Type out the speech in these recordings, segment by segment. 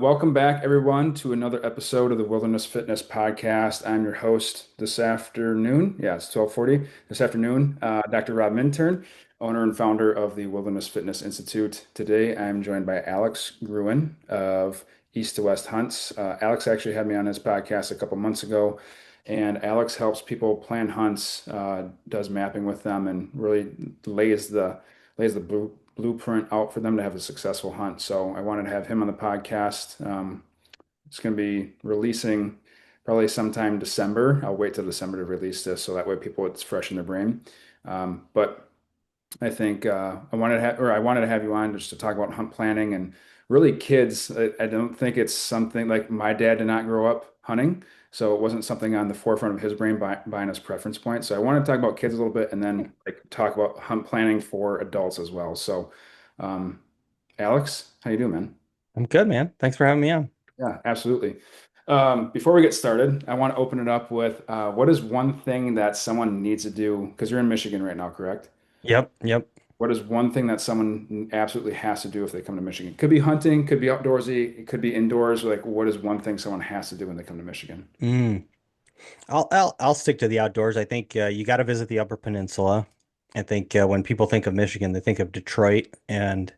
Welcome back, everyone, to another episode of the Wilderness Fitness Podcast. I'm your host this afternoon. Yeah, it's 12:40 this afternoon. Dr. Rob Minturn, owner and founder of the Wilderness Fitness Institute. Today, I'm joined by Alex Gruin of East to West Hunts. Alex actually had me on his podcast a couple months ago, and Alex helps people plan hunts, does mapping with them, and really lays the blueprint out for them to have a successful hunt. So I wanted to have him on the podcast. It's going to be releasing probably sometime December. I'll wait till December to release this so that way people it's fresh in their brain. But I think I wanted to have you on just to talk about hunt planning and really kids. I don't think it's something like my dad did not grow up hunting, so it wasn't something on the forefront of his brain buying his preference point. So I want to talk about kids a little bit and then like talk about hunt planning for adults as well. So, um, Alex, how you doing, man? I'm good, man. Thanks for having me on. Yeah, absolutely. Before we get started, I want to open it up with what is one thing that someone needs to do? Because you're in Michigan right now, correct? Yep. What is one thing that someone absolutely has to do if they come to Michigan? Could be hunting, could be outdoorsy, it could be indoors. Like, what is one thing someone has to do when they come to Michigan? Mm. I'll stick to the outdoors. I think you got to visit the Upper Peninsula. I think when people think of Michigan, they think of Detroit and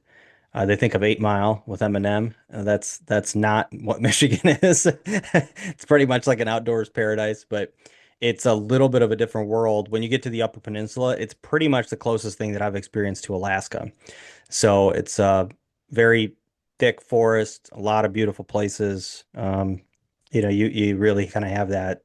they think of 8 Mile with Eminem. That's not what Michigan is. It's pretty much like an outdoors paradise, but it's a little bit of a different world. When you get to the Upper Peninsula, it's pretty much the closest thing that I've experienced to Alaska. So it's very thick forest, a lot of beautiful places. You really kind of have that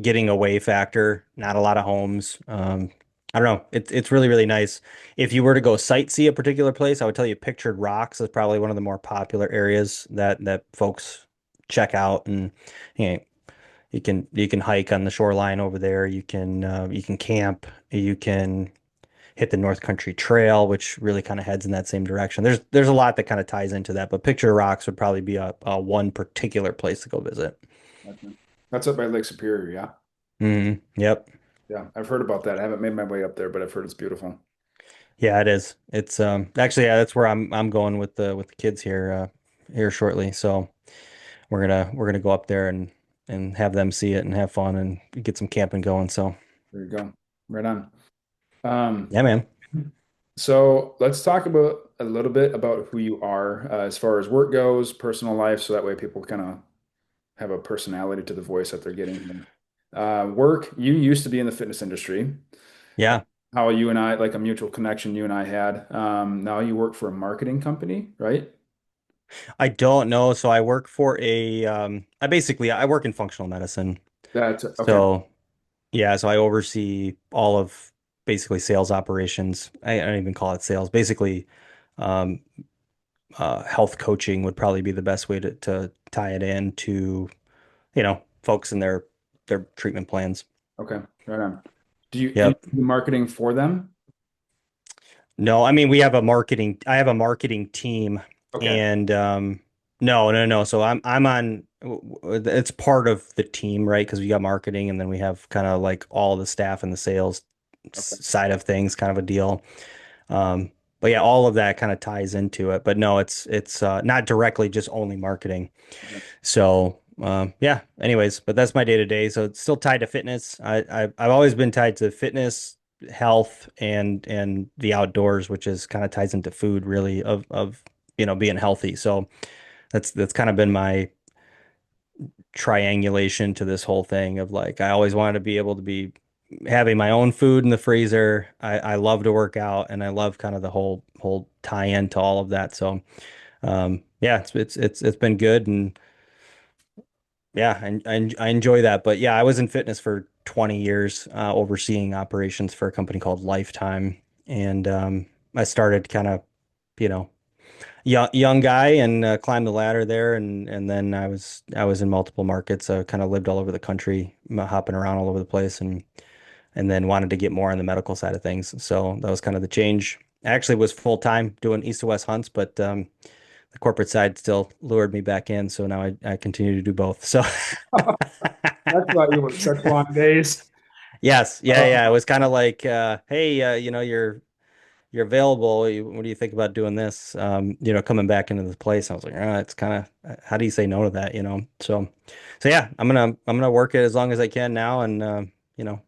getting away factor. Not a lot of homes. I don't know. It's really nice. If you were to go sightsee a particular place, I would tell you Pictured Rocks is probably one of the more popular areas that folks check out, and you know, you can hike on the shoreline over there. You can camp. You can hit the North Country Trail, which really kind of heads in that same direction. There's a lot that kind of ties into that, but Picture Rocks would probably be a one particular place to go visit. Okay. That's up by Lake Superior, yeah. Yep. Yeah, I've heard about that. I haven't made my way up there, but I've heard it's beautiful. Yeah, it is. It's actually, yeah, that's where I'm going with the kids here shortly. So we're gonna go up there and have them see it and have fun and get some camping going. So There you go. Right on. Um, yeah, man. so let's talk about a little bit about who you are as far as work goes, personal life, so that way people kind of have a personality to the voice that they're getting here. Work, you used to be in the fitness industry. Yeah. How you and I, like a mutual connection you and I had. Now you work for a marketing company, right? I don't know. So I work for I work in functional medicine. That's okay. So yeah, so I oversee all of basically sales operations. I don't even call it sales. Basically, um, health coaching would probably be the best way to tie it in to, folks and their treatment plans. Okay. Right on. Do you Yep. do marketing for them? No, I mean I have a marketing team Okay. and no. So I'm on it's part of the team, right? Because we got marketing and then we have kind of like all the staff and the sales Okay. side of things, kind of a deal. Um, but yeah, all of that kind of ties into it. But no, it's not directly just only marketing. Okay. So yeah, anyways, but that's my day to day. So it's still tied to fitness. I've always been tied to fitness, health, and the outdoors, which is kind of ties into food really of being healthy. So that's kind of been my triangulation to this whole thing of like I always wanted to be able to be having my own food in the freezer. I love to work out and I love kind of the whole tie in to all of that. So yeah, it's been good and yeah, I enjoy that. But yeah, I was in fitness for 20 years, overseeing operations for a company called Lifetime. And I started kind of, you know, young guy and climbed the ladder there. And then I was in multiple markets. I kind of lived all over the country, hopping around all over the place and then wanted to get more on the medical side of things. So that was kind of the change. I actually was full time doing east to west hunts, but the corporate side still lured me back in. So now I continue to do both. So That's why you work such long days. yes, yeah. Uh, It was kind of like, hey, you're available. What do you think about doing this? Coming back into this place. I was like, it's kind of, how do you say no to that, So yeah, I'm gonna work it as long as I can now and, you know,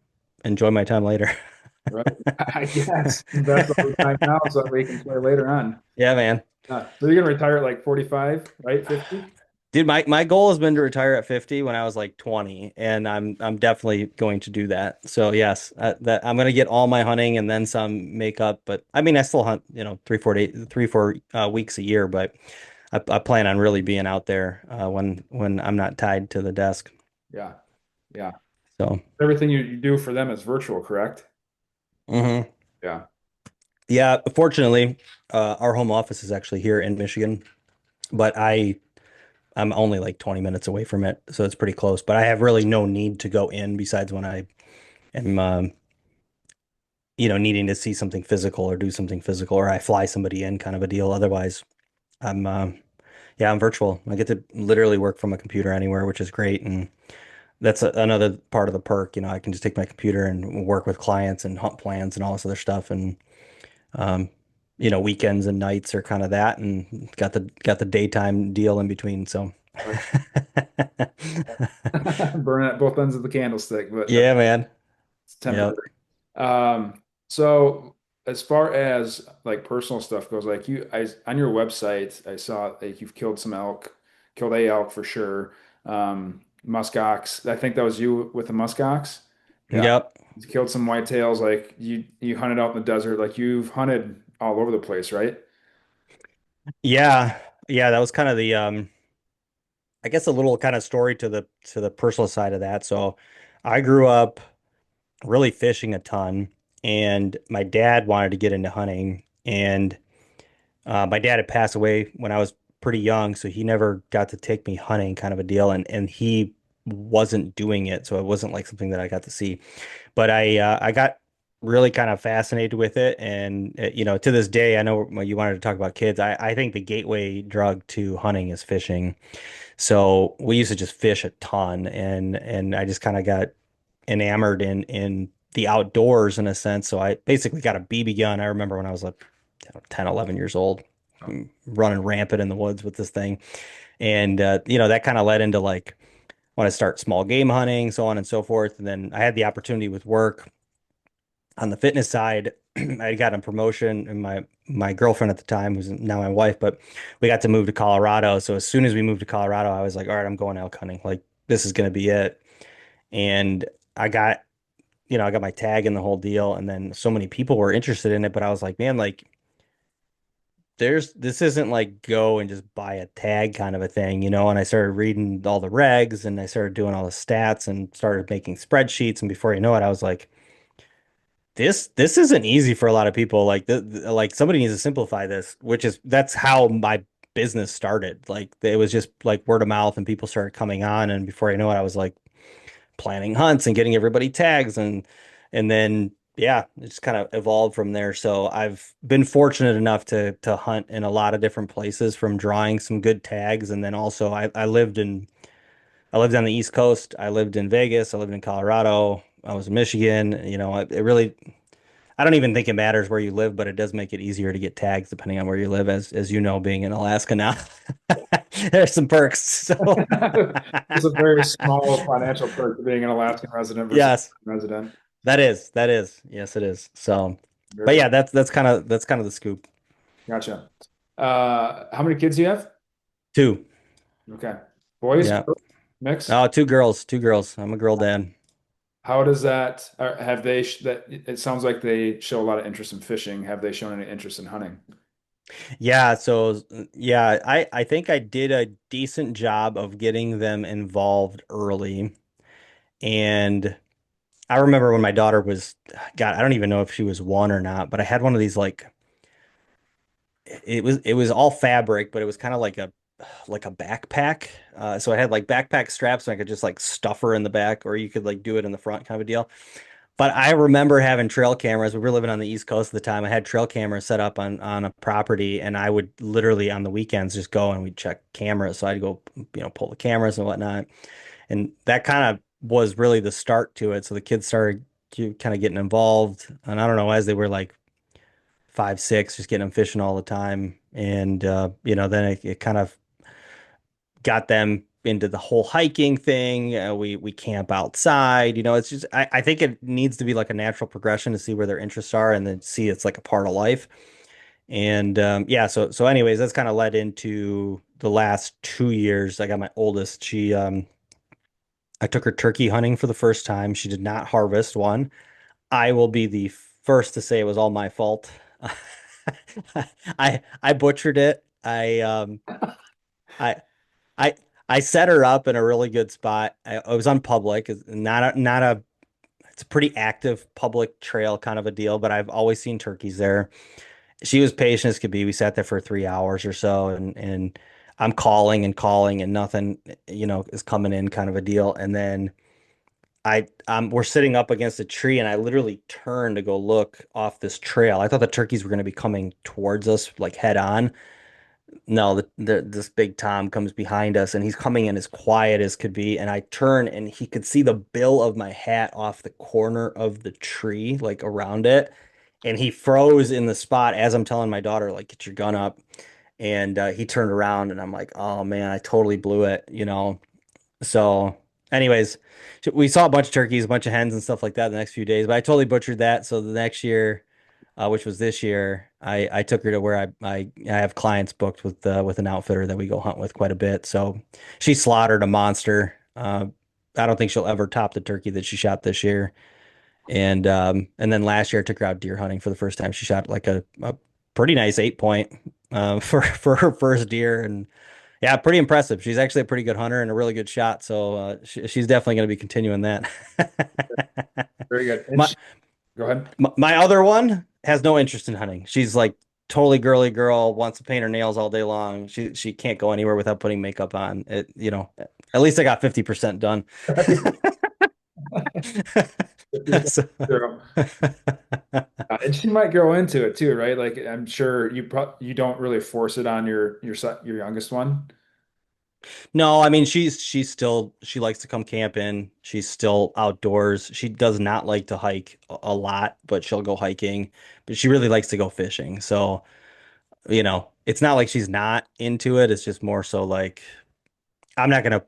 enjoy my time later. Right. I guess invest all the time now so that we can play later on. Yeah, man. So you're gonna retire at like 45, right? 50? Dude, my goal has been to retire at 50 when I was like 20, and I'm definitely going to do that. So yes, that I'm gonna get all my hunting and then some makeup. But I mean, I still hunt, 3, 4 weeks a year, but I plan on really being out there when I'm not tied to the desk. Yeah. Yeah. So Everything you do for them is virtual, correct? hmm Yeah. yeah, fortunately, our home office is actually here in Michigan, but I'm only like 20 minutes away from it, so it's pretty close. But I have really no need to go in besides when I am needing to see something physical or do something physical, or I fly somebody in kind of a deal. Otherwise, I'm yeah, I'm virtual. I get to literally work from a computer anywhere, which is great. And that's another part of the perk. I can just take my computer and work with clients and hunt plans and all this other stuff. And um, weekends and nights are kind of that, and got the daytime deal in between. So Right. Burn at both ends of the candlestick, but yeah, man. it's Yep. temporary. So as far as like personal stuff goes, like on your website, I saw like you've killed some elk, killed a elk for sure. Musk ox. I think that was you with the musk ox. Yeah. Yep. You killed some whitetails. Like you hunted out in the desert. Like you've hunted all over the place, right? Yeah. Yeah. That was kind of the I guess a little kind of story to the personal side of that. So I grew up really fishing a ton, and my dad wanted to get into hunting, and my dad had passed away when I was pretty young, so he never got to take me hunting, kind of a deal, and he wasn't doing it, so it wasn't like something that I got to see. But I got really kind of fascinated with it, and to this day, I know you wanted to talk about kids. I think the gateway drug to hunting is fishing. So we used to just fish a ton, and I just kind of got enamored in the outdoors in a sense. So I basically got a BB gun. I remember when I was like 10, 11 years old, running rampant in the woods with this thing. And that kind of led into like want to start small game hunting, so on and so forth. And then I had the opportunity with work on the fitness side. I got a promotion, and my girlfriend at the time, who's now my wife, but we got to move to Colorado. So as soon as we moved to Colorado, I was like, all right, I'm going elk hunting. Like this is going to be it. And I got, I got my tag and the whole deal. And then so many people were interested in it, but I was like, man, like this isn't like go and just buy a tag kind of a thing, And I started reading all the regs, and I started doing all the stats and started making spreadsheets. And before you know it, I was like, this isn't easy for a lot of people. Like like somebody needs to simplify this, that's how my business started. Like it was just like word of mouth, and people started coming on, and before you know it, I was like planning hunts and getting everybody tags, and then yeah, it just kind of evolved from there. So I've been fortunate enough to hunt in a lot of different places, from drawing some good tags, and then also I lived on the East Coast. I lived in Vegas. I lived in Colorado. I was in Michigan. It really, I don't even think it matters where you live, but it does make it easier to get tags depending on where you live, as being in Alaska now. There's some perks. So It's a very small financial perk of being an Alaskan resident versus yes, a resident. that is. Yes, it is. So, but Very yeah, that's kind of the scoop. gotcha. How many kids do you have? Two. Okay. Boys, Yeah. girls, mix? Oh, two girls, two girls. I'm a girl dad. How does that, have they, that it sounds like they show a lot of interest in fishing. Have they shown any interest in hunting? Yeah, so yeah, I think I did a decent job of getting them involved early. And I remember when my daughter was, God, I don't even know if she was one or not, but I had one of these like it was all fabric, but it was kind of like a backpack. So I had like backpack straps, and I could just like stuff her in the back, or you could like do it in the front, kind of a deal. But I remember having trail cameras. We were living on the East Coast at the time. I had trail cameras set up on a property, and I would literally on the weekends just go and we'd check cameras. So I'd go, pull the cameras and whatnot. And that kind of was really the start to it. So the kids started kind of getting involved. And I don't know, as they were like 5, 6, just getting them fishing all the time. And then it kind of got them into the whole hiking thing. We camp outside. It's just I think it needs to be like a natural progression to see where their interests are and then see it's like a part of life. And yeah, so anyways, that's kind of led into the last 2 years. I got my oldest. I took her turkey hunting for the first time. She did not harvest one. I will be the first to say it was all my fault. I butchered it. I I I set her up in a really good spot. I was on public, not a it's a pretty active public trail kind of a deal, but I've always seen turkeys there. She was patient as could be. We sat there for 3 hours or so, and I'm calling and calling, and nothing, is coming in, kind of a deal. And then we're sitting up against a tree, and I literally turned to go look off this trail. I thought the turkeys were going to be coming towards us, like head on. No, this big Tom comes behind us, and he's coming in as quiet as could be. And I turn, and he could see the bill of my hat off the corner of the tree, like around it. And he froze in the spot as I'm telling my daughter, like, get your gun up. And he turned around, and I'm like, oh man, I totally blew it. So, anyways, we saw a bunch of turkeys, a bunch of hens, and stuff like that the next few days. But I totally butchered that. So the next year, which was this year, I took her to where I have clients booked with an outfitter that we go hunt with quite a bit. So she slaughtered a monster. I don't think she'll ever top the turkey that she shot this year. And then last year I took her out deer hunting for the first time. She shot like a pretty nice 8 point for her first deer, and yeah, pretty impressive. She's actually a pretty good hunter and a really good shot. So she's definitely going to be continuing that. Very good. And My she, go ahead. my other one has no interest in hunting. She's like totally girly girl, wants to paint her nails all day long. She can't go anywhere without putting makeup on. At least I got 50% done. So, Zero. And she might grow into it too, right? Like I'm sure you don't really force it on your youngest one. no, I mean she likes to come camping. She's still outdoors. She does not like to hike a lot, but she'll go hiking. But she really likes to go fishing. So, it's not like she's not into it. It's just more so like I'm not gonna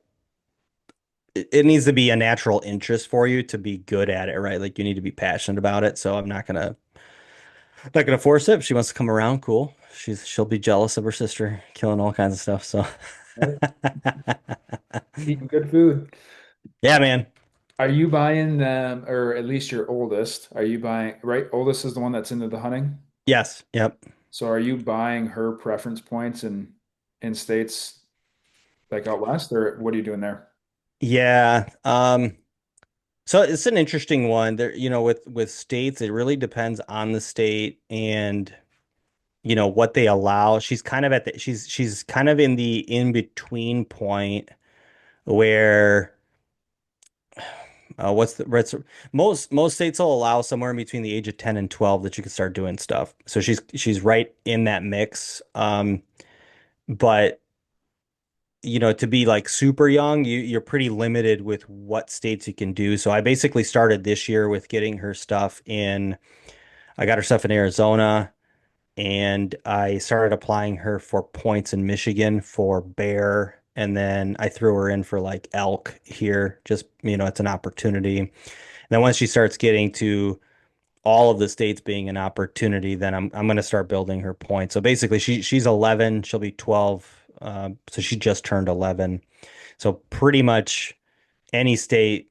it needs to be a natural interest for you to be good at it, right? Like you need to be passionate about it. So I'm not gonna force it. If she wants to come around, cool. She'll be jealous of her sister killing all kinds of stuff. So Right? Eating good food. yeah, man. Are you buying them, or at least your oldest? Are you buying, right? Oldest is the one that's into the hunting. Yes. Yep. So are you buying her preference points in states like out west, or what are you doing there? Yeah. So it's an interesting one. There, with states, it really depends on the state and what they allow. She's kind of in the in between point where what's most states will allow somewhere in between the age of 10 and 12 that you can start doing stuff. So she's right in that mix. But to be like super young, you're pretty limited with what states you can do. So I basically started this year with getting her stuff in. I got her stuff in Arizona, and I started applying her for points in Michigan for bear, and then I threw her in for like elk here. Just, it's an opportunity. And then once she starts getting to all of the states being an opportunity, then I'm going to start building her points. So basically, she's 11, she'll be 12, so she just turned 11. So pretty much any state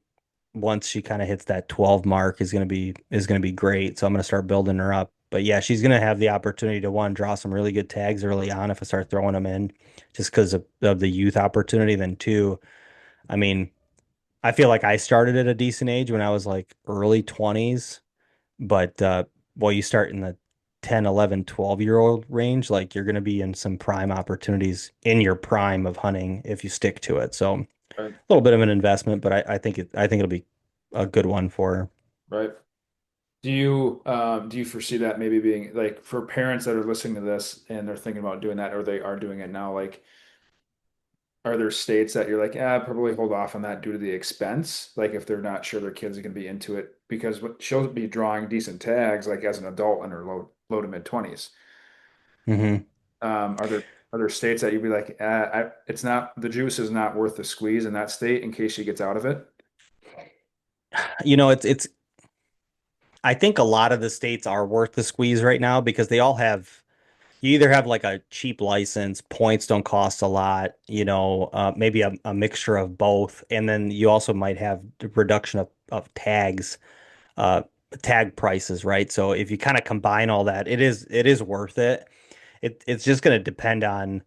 once she kind of hits that 12 mark is going to be great. So I'm going to start building her up. But yeah, she's going to have the opportunity to one draw some really good tags early on if I start throwing them in just because of the youth opportunity. Then two, I mean, I feel like I started at a decent age when I was like early 20s, but you start in the 10, 11, 12-year-old range, like you're going to be in some prime opportunities in your prime of hunting if you stick to it. So a Right. little bit of an investment, but I think it'll be a good one for her. Right. Do you foresee that maybe being like for parents that are listening to this and they're thinking about doing that or they are doing it now, like are there states that you're like, ah, probably hold off on that due to the expense? Like if they're not sure their kids are going to be into it, because she'll be drawing decent tags like as an adult in her low to mid 20s. Hmm. Are there states that you'd be like, it's not the juice is not worth the squeeze in that state in case she gets out of it? It's I think a lot of the states are worth the squeeze right now because they all have you either have like a cheap license, points don't cost a lot, maybe a mixture of both, and then you also might have the reduction of uh, tag prices, right? So if you kind of combine all that, it is worth it. It's just going to depend on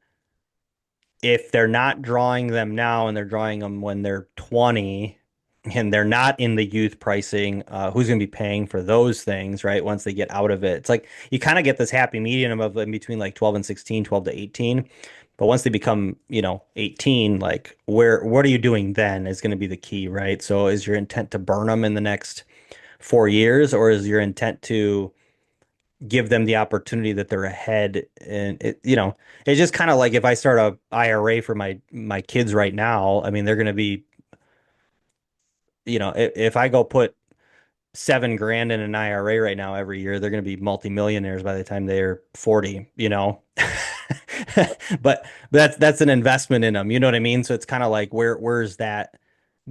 if they're not drawing them now and they're drawing them when they're 20 and they're not in the youth pricing, who's going to be paying for those things, right? Once they get out of it. It's like you kind of get this happy medium of in between like 12 and 16, 12 to 18. But once they become, 18, like what are you doing then is going to be the key, right? So is your intent to burn them in the next 4 years, or is your intent to give them the opportunity that they're ahead? And it's just kind of like if I start a IRA for my kids right now, I mean, they're going to be, if I go put 7 grand in an IRA right now every year, they're going to be multimillionaires by the time they're 40. But that's an investment in them, you know what I mean? So it's kind of like where's that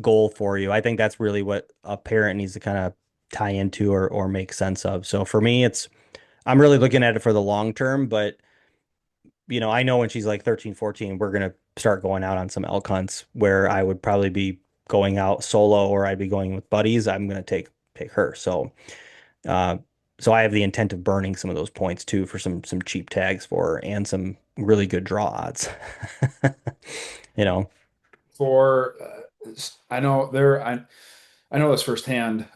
goal for you? I think that's really what a parent needs to kind of tie into or make sense of. So for me, I'm really looking at it for the long term, but I know when she's like 13, 14, we're going to start going out on some elk hunts where I would probably be going out solo or I'd be going with buddies. I'm going to take her. Uh, so I have the intent of burning some of those points too for some cheap tags for her and some really good draw odds. You know. For I know I know this firsthand.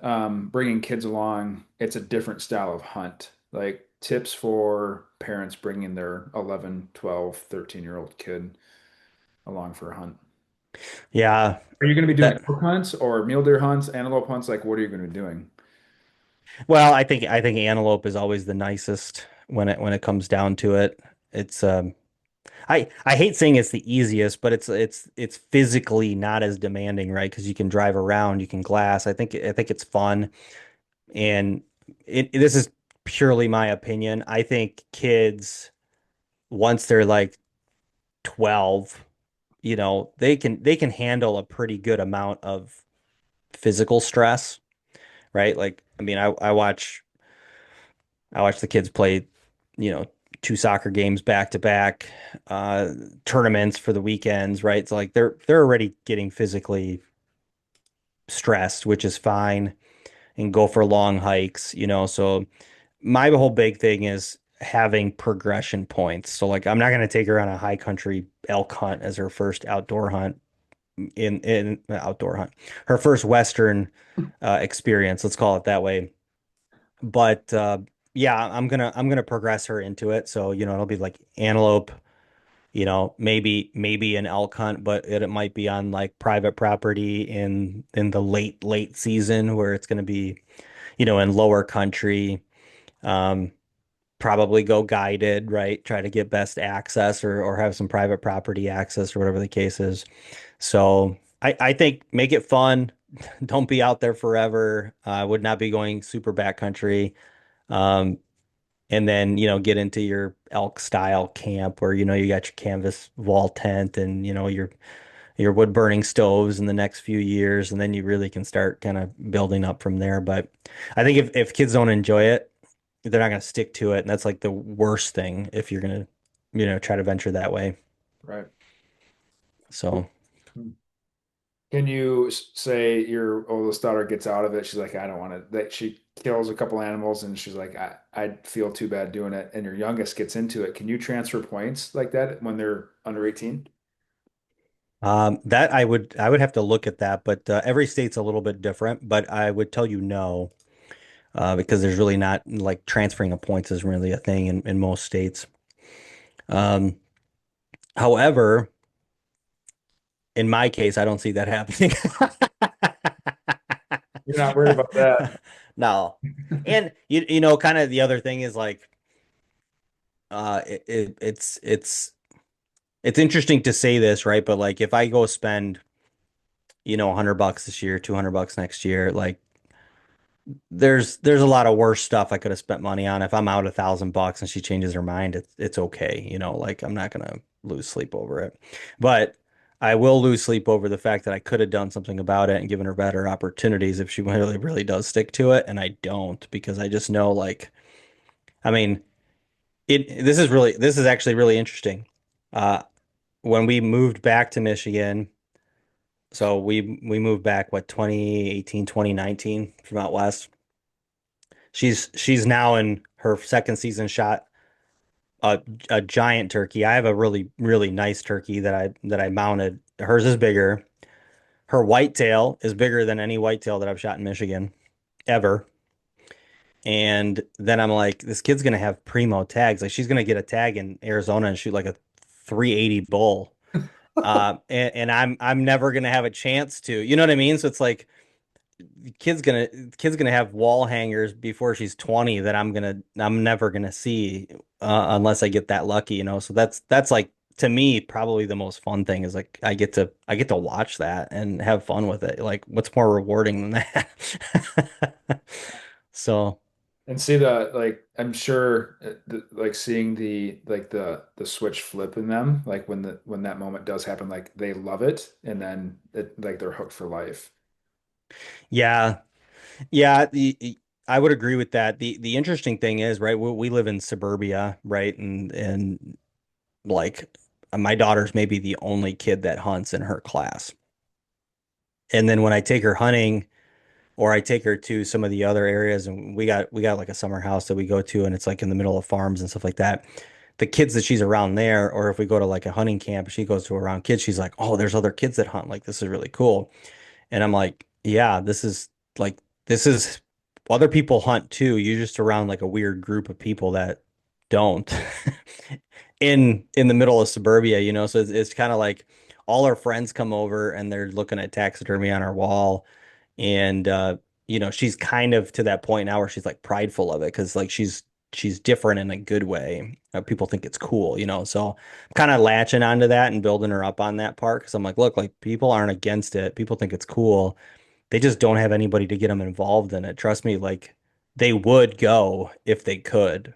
Bringing kids along, it's a different style of hunt. Like tips for parents bringing their 11, 12, 13-year-old kid along for a hunt. Yeah, Are you going to be doing that elk hunts or mule deer hunts, antelope hunts? Like, what are you going to be doing? well, I think antelope is always the nicest when it comes down to it. It's I hate saying it's the easiest, but it's physically not as demanding, right? Because you can drive around, you can glass. I think it's fun, and this is purely my opinion. I think kids once they're like 12, they can handle a pretty good amount of physical stress, right? Like, I mean, I watch the kids play, you know, two soccer games back to back, uh, tournaments for the weekends, right? So like they're already getting physically stressed, which is fine, and go for long hikes, So my whole big thing is having progression points. So like I'm not going to take her on a high country elk hunt as her first outdoor hunt in outdoor hunt, her first Western experience, let's call it that way. But yeah, I'm gonna progress her into it. So, it'll be like antelope, maybe an elk hunt, but it might be on like private property in the late season where it's gonna be, in lower country. Um, Probably go guided, right? Try to get best access or have some private property access or whatever the case is. So I think make it fun. Don't be out there forever. I would not be going super backcountry. Um, and then get into your elk style camp where you got your canvas wall tent and your wood burning stoves in the next few years, and then you really can start kind of building up from there. But I think if kids don't enjoy it, they're not going to stick to it, and that's like the worst thing if you're going to try to venture that way. Right. So Can you say your oldest daughter gets out of it? She's like, I don't want to, that she kills a couple animals and she's like, I'd feel too bad doing it. And your youngest gets into it. Can you transfer points like that when they're under 18? that I would have to look at that, but every state's a little bit different. But I would tell you no, because there's really not like transferring of points is really a thing in most states. Um, However, in my case, I don't see that happening. You're not worried about that. No. And kind of the other thing is like it's it's interesting to say this, right? But like if I go spend, $100 this year, $200 next year, like there's a lot of worse stuff I could have spent money on. If I'm out $1,000 and she changes her mind, it's okay. Like I'm not gonna lose sleep over it. But I will lose sleep over the fact that I could have done something about it and given her better opportunities if she really, really does stick to it. And I don't because I just know like, I mean, this is actually really interesting. Uh, when we moved back to Michigan, so we moved back what 2018, 2019 from out west. She's now in her second season shot a giant turkey. I have a really really nice turkey that I mounted. Hers is bigger. Her whitetail is bigger than any whitetail that I've shot in Michigan ever. And then I'm like, this kid's gonna have primo tags. Like she's gonna get a tag in Arizona and shoot like a 380 bull. And I'm never gonna have a chance to. You know what I mean? So it's like kid's gonna kid's gonna have wall hangers before she's 20 that I'm never gonna see unless I get that lucky. So that's like to me probably the most fun thing is like I get to watch that and have fun with it. Like what's more rewarding than that? So And see the like I'm sure like seeing the switch flip in them like when that moment does happen like they love it and then like they're hooked for life. yeah, yeah, I would agree with that. The interesting thing is, right, we live in suburbia, right? And like my daughter's maybe the only kid that hunts in her class. And then when I take her hunting or I take her to some of the other areas and we got like a summer house that we go to and it's like in the middle of farms and stuff like that. The kids that she's around there, or if we go to like a hunting camp, she goes to around kids, she's like, "Oh, there's other kids that hunt. Like this is really cool." And I'm like, "Yeah, this is other people hunt too. You're just around like a weird group of people that don't." In the middle of suburbia. So it's kind of like all our friends come over and they're looking at taxidermy on our wall and she's kind of to that point now where she's like prideful of it because like she's different in a good way. People think it's cool. So I'm kind of latching onto that and building her up on that part because I'm like, look, like people aren't against it. People think it's cool. They just don't have anybody to get them involved in it. Trust me, like they would go if they could.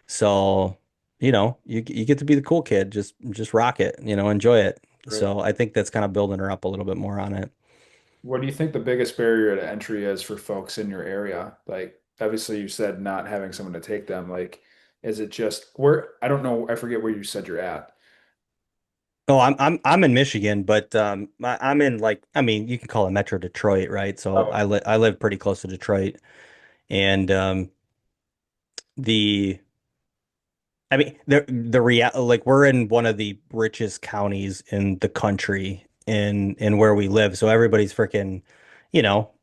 So, you get to be the cool kid, just rock it, enjoy it. Right. So I think that's kind of building her up a little bit more on it. What do you think the biggest barrier to entry is for folks in your area? Like obviously you said not having someone to take them. Like is it just where I don't know, I forget where you said you're at. Oh, I'm in Michigan, but I'm in like I mean you can call it Metro Detroit, right? So Oh, I live pretty close to Detroit, and the I mean, the real like we're in one of the richest counties in the country in where we live. So everybody's freaking,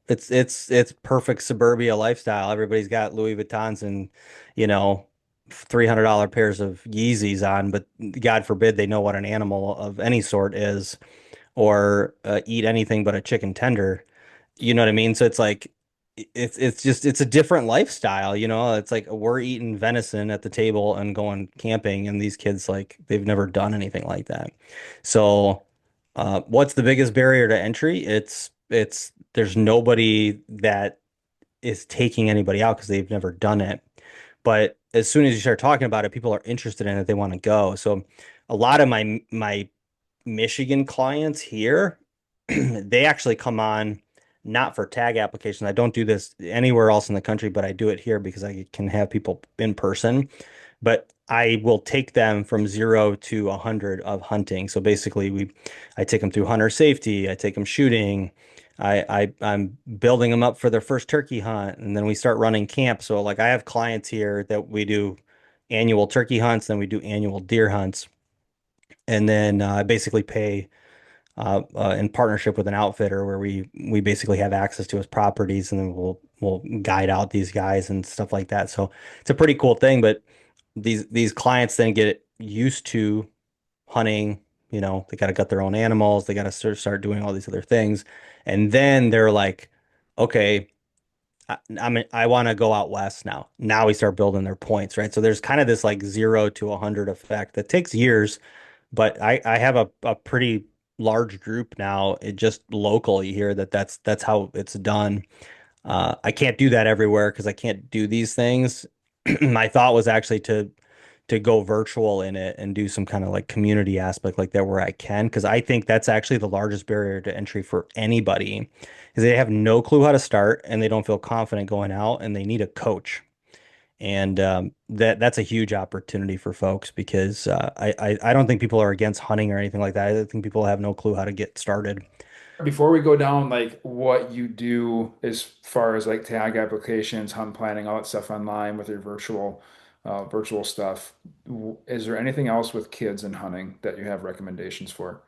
it's perfect suburbia lifestyle. Everybody's got Louis Vuittons and, you know, $300 pairs of Yeezys on, but God forbid they know what an animal of any sort is or eat anything but a chicken tender. You know what I mean? So it's like it's a different lifestyle, It's like we're eating venison at the table and going camping, and these kids like they've never done anything like that. So, what's the biggest barrier to entry? It's there's nobody that is taking anybody out because they've never done it. But as soon as you start talking about it, people are interested in it. They want to go. So, a lot of my Michigan clients here, they actually come on not for tag applications. I don't do this anywhere else in the country, but I do it here because I can have people in person. But I will take them from 0 to 100 of hunting. So basically, I take them through hunter safety. I take them shooting. I'm building them up for their first turkey hunt, and then we start running camp. So like I have clients here that we do annual turkey hunts, then we do annual deer hunts, and then I basically pay in partnership with an outfitter where we basically have access to his properties and then we'll guide out these guys and stuff like that. So it's a pretty cool thing, but these clients then get used to hunting, they got to gut their own animals, they got to start doing all these other things. And then they're like, okay, I want to go out west now. Now we start building their points, right? So there's kind of this like 0 to 100 effect that takes years, But I have a pretty large group now, just locally here that's how it's done. I can't do that everywhere because I can't do these things. My thought was actually to go virtual in it and do some kind of like community aspect like that where I can, because I think that's actually the largest barrier to entry for anybody is they have no clue how to start and they don't feel confident going out and they need a coach. And that's a huge opportunity for folks because I don't think people are against hunting or anything like that. I think people have no clue how to get started. Before we go down like what you do as far as like tag applications, hunt planning, all that stuff online with your virtual stuff, is there anything else with kids and hunting that you have recommendations for?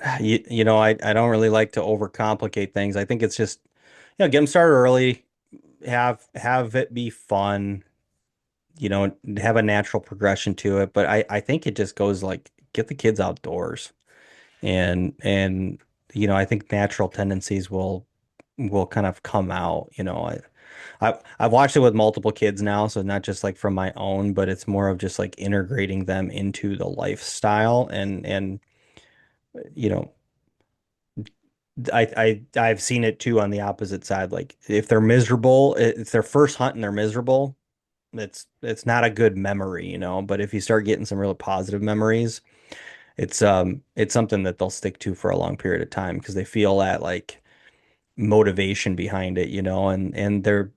I don't really like to overcomplicate things. I think it's just, get them started early, have it be fun, have a natural progression to it. But I think it just goes like get the kids outdoors and I think natural tendencies will kind of come out. I've watched it with multiple kids now, so not just like from my own, but it's more of just like integrating them into the lifestyle and you know I've seen it too on the opposite side. Like if they're miserable, it's their first hunt and they're miserable. It's not a good memory. But if you start getting some really positive memories, it's something that they'll stick to for a long period of time because they feel that like motivation behind it, and they're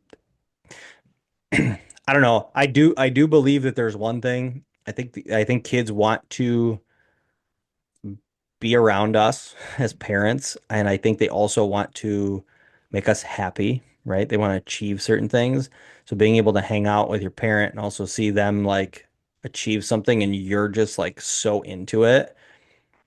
I don't know. I do believe that there's one thing. I think kids want to be around us as parents, and I think they also want to make us happy, right? They want to achieve certain things. So being able to hang out with your parent and also see them like achieve something and you're just like so into it,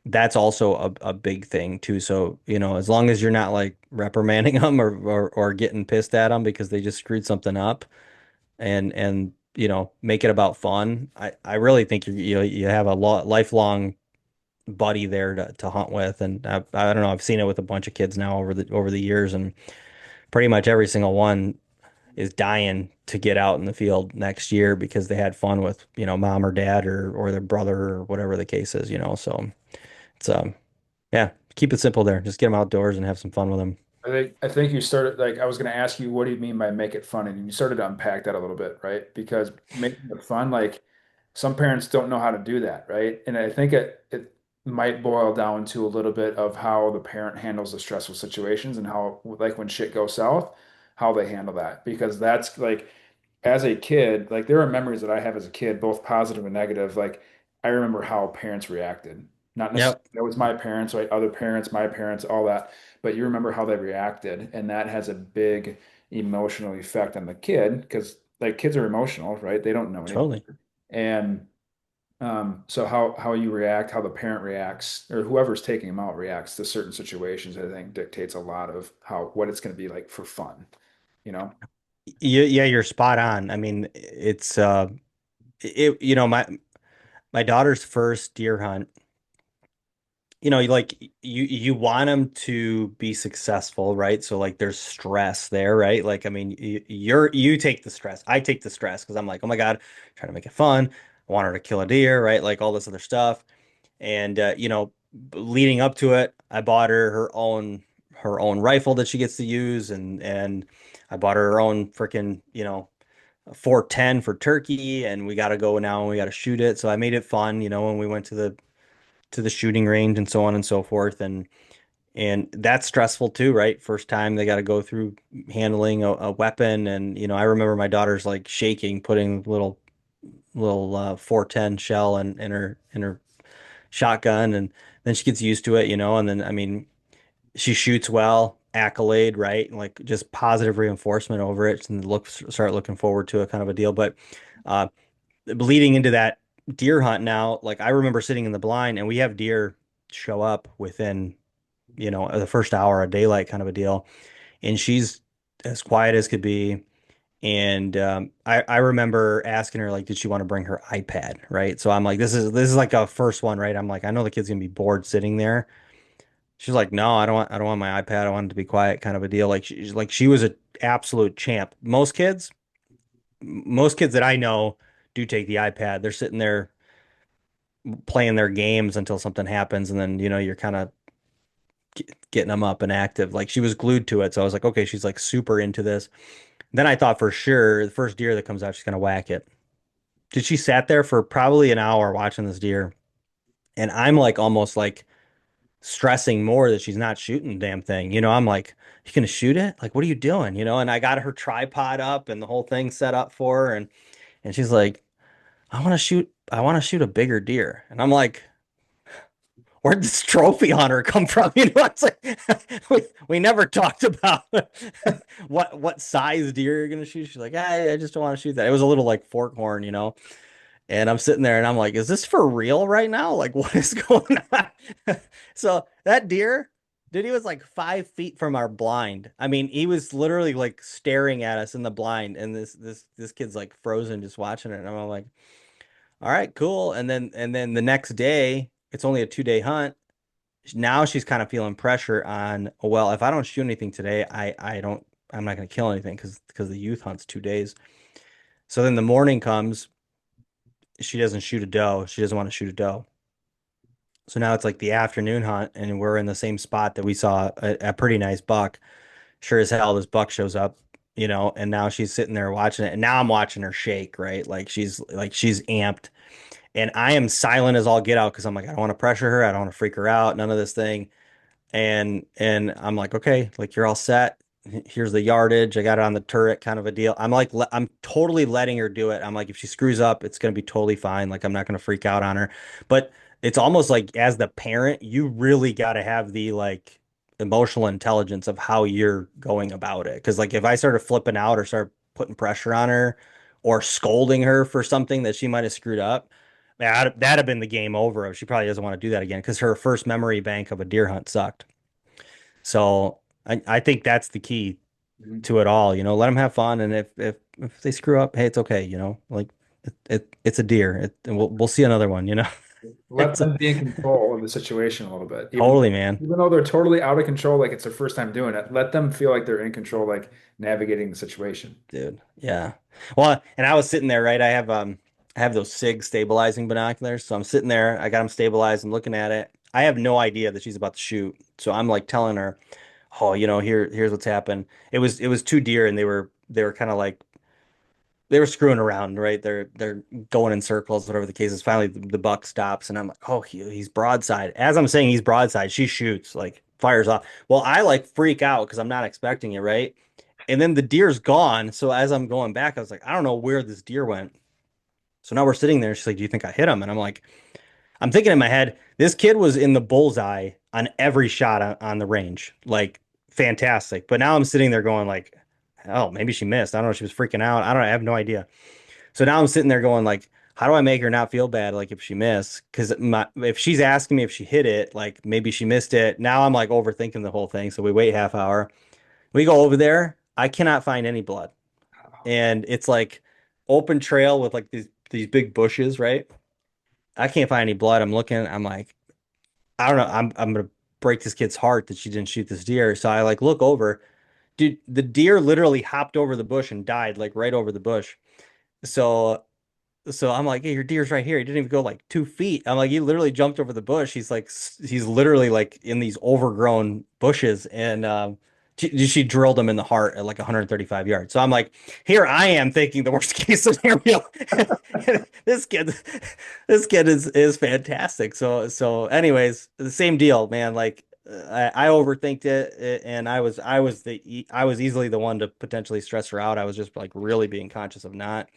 that's also a big thing too. So, as long as you're not like reprimanding them or getting pissed at them because they just screwed something up and make it about fun, I really think you have a lifelong buddy there to hunt with. And I don't know, I've seen it with a bunch of kids now over the years, and pretty much every single one is dying to get out in the field next year because they had fun with, mom or dad or their brother or whatever the case is. So it's yeah, keep it simple there. Just get them outdoors and have some fun with them. I think you started like I was going to ask you what do you mean by make it fun, and you started to unpack that a little bit, right? Because making it fun, like some parents don't know how to do that, right? And I think it might boil down to a little bit of how the parent handles the stressful situations and how like when shit goes south, how they handle that. Because that's like as a kid, like there are memories that I have as a kid, both positive and negative. Like I remember how parents reacted. Not necessarily Yep, that was my parents, right? Other parents, my parents, all that. But you remember how they reacted, and that has a big emotional effect on the kid because like kids are emotional, right? They don't know any totally. better. And so how you react, how the parent reacts, or whoever's taking them out reacts to certain situations, I think dictates a lot of how what it's going to be like for fun, you know? Yeah, you're spot on. I mean, it's my daughter's first deer hunt. You want them to be successful, right? So like there's stress there, right? Like I mean, you take the stress. I take the stress because I'm like, oh my God, trying to make it fun. I want her to kill a deer, right? Like all this other stuff. And leading up to it, I bought her own rifle that she gets to use, and I bought her own freaking 410 for turkey, and we got to go now and we got to shoot it. So I made it fun, when we went to the shooting range and so on and so forth, and that's stressful too, right? First time they got to go through handling a weapon, and I remember my daughter's like shaking, putting little 410 shell in her shotgun, and then she gets used to it, and then I mean she shoots well, accolade, right? And like just positive reinforcement over it, and start looking forward to it, kind of a deal. But uh, leading into that deer hunt now, like I remember sitting in the blind, and we have deer show up within the first hour of daylight, kind of a deal, and she's as quiet as could be. And I remember asking her like, did she want to bring her iPad, right? So I'm like, this is like a first one, right? I'm like, I know the kid's gonna be bored sitting there. She's like, no, I don't want my iPad. I want it to be quiet, kind of a deal. She was an absolute champ. Most kids that I know do take the iPad. They're sitting there. playing their games until something happens, and then you're kind of getting them up and active. Like she was glued to it, so I was like, okay, she's like super into this. Then I thought for sure the first deer that comes out, she's gonna whack it. Did she sat there for probably an hour watching this deer, and I'm like almost like stressing more that she's not shooting the damn thing. I'm like, you gonna shoot it? Like, what are you doing? And I got her tripod up and the whole thing set up for her, and she's like, I want to shoot a bigger deer. And I'm like, where'd this trophy hunter come from? It's like we never talked about what size deer you're gonna shoot. She's like, I just don't want to shoot that. It was a little like fork horn. And I'm sitting there and I'm like, is this for real right now? Like, what is going on? So that deer, dude, he was like 5 feet from our blind. I mean, he was literally like staring at us in the blind, and this kid's like frozen just watching it. And I'm like, all right, cool. And then the next day, it's only a 2-day hunt. Now she's kind of feeling pressure on, oh, well, if I don't shoot anything today, I'm not going to kill anything because the youth hunt's 2 days. So then the morning comes, she doesn't shoot a doe. She doesn't want to shoot a doe. So now it's like the afternoon hunt, and we're in the same spot that we saw a pretty nice buck. Sure as hell, this buck shows up, and now she's sitting there watching it, and now I'm watching her shake, right? Like she's amped, and I am silent as all get out because I'm like, I don't want to pressure her, I don't want to freak her out, none of this thing. And I'm like, okay, like you're all set. Here's the yardage. I got it on the turret, kind of a deal. I'm like, I'm totally letting her do it. I'm like, if she screws up, it's gonna be totally fine. Like I'm not gonna freak out on her. But it's almost like as the parent, you really got to have the like emotional intelligence of how you're going about it. Because like if I started flipping out or start putting pressure on her or scolding her for something that she might have screwed up, that'd have been the game over. She probably doesn't want to do that again because her first memory bank of a deer hunt sucked. So I think that's the key Mhm. to it all. Let them have fun, and if they screw up, hey, it's okay. Like it's a deer. And we'll see another one. Let It's them be in control of the situation a little bit, totally, man, even though they're totally out of control, like it's their first time doing it. Let them feel like they're in control, like navigating the situation. dude. Yeah. Well, and I was sitting there, right? I have those SIG stabilizing binoculars, so I'm sitting there. I got them stabilized. I'm looking at it. I have no idea that she's about to shoot, so I'm like telling her, oh, here's what's happened. It was two deer, and they were kind of like they were screwing around, right? They're going in circles, whatever the case is. Finally, the buck stops, and I'm like, oh, he's broadside. As I'm saying he's broadside, she shoots, like fires off. Well, I like freak out because I'm not expecting it, right? And then the deer's gone. So as I'm going back, I was like, I don't know where this deer went. So now we're sitting there. She's like, do you think I hit him? And I'm like, I'm thinking in my head, this kid was in the bullseye on every shot on the range. Like fantastic. But now I'm sitting there going like, oh, maybe she missed. I don't know. She was freaking out. I don't know. I have no idea. So now I'm sitting there going like, how do I make her not feel bad? Like if she missed, because if she's asking me if she hit it, like maybe she missed it. Now I'm like overthinking the whole thing. So we wait half hour. We go over there. I cannot find any blood, and it's like open trail with like these big bushes, right? I can't find any blood. I'm looking. I'm like, I don't know. I'm gonna break this kid's heart that she didn't shoot this deer. So I like look over. Dude, the deer literally hopped over the bush and died like right over the bush. So So I'm like, hey, your deer's right here. He didn't even go like 2 feet. I'm like, he literally jumped over the bush. He's literally like in these overgrown bushes, and she drilled him in the heart at like 135 yards. So I'm like, here I am thinking the worst case scenario. This kid, this kid is fantastic. Anyways, the same deal, man. Like I overthinked it, and I was easily the one to potentially stress her out. I was just like really being conscious of not.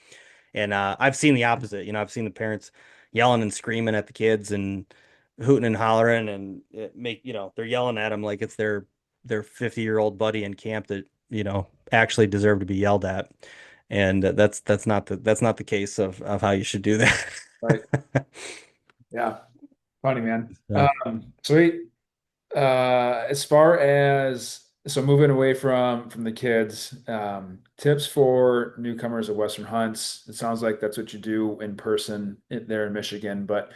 And I've seen the opposite. I've seen the parents yelling and screaming at the kids and hooting and hollering, and they're yelling at them like it's their 50-year-old buddy in camp that actually deserve to be yelled at. And that's not the case of how you should do Right. that. Yeah. Funny, man. So, Sweet. As far as moving away from the kids, tips for newcomers of Western hunts. It sounds like that's what you do in person there in Michigan. But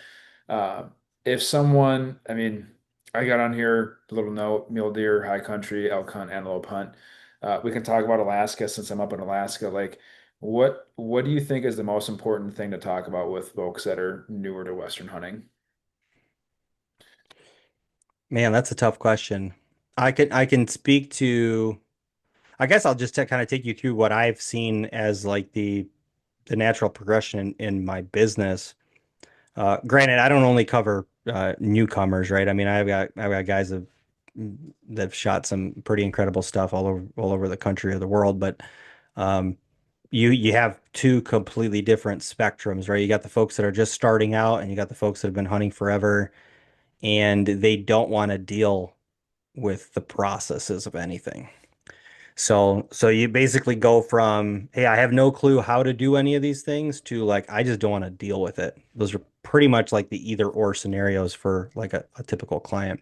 uh, if someone, I mean, I got on here a little note: mule deer, high country, elk hunt, antelope hunt. We can talk about Alaska since I'm up in Alaska. Like, what do you think is the most important thing to talk about with folks that are newer to Western hunting? Man, that's a tough question. I can speak to I guess I'll just kind of take you through what I've seen as like the natural progression in my business. Granted, I don't only cover newcomers, right? I mean, I've got guys that've shot some pretty incredible stuff all over the country or the world, but um, you have two completely different spectrums, right? You got the folks that are just starting out, and you got the folks that have been hunting forever, and they don't want to deal with the processes of anything. So you basically go from, hey, I have no clue how to do any of these things to like, I just don't want to deal with it. Those are pretty much like the either or scenarios for like a typical client.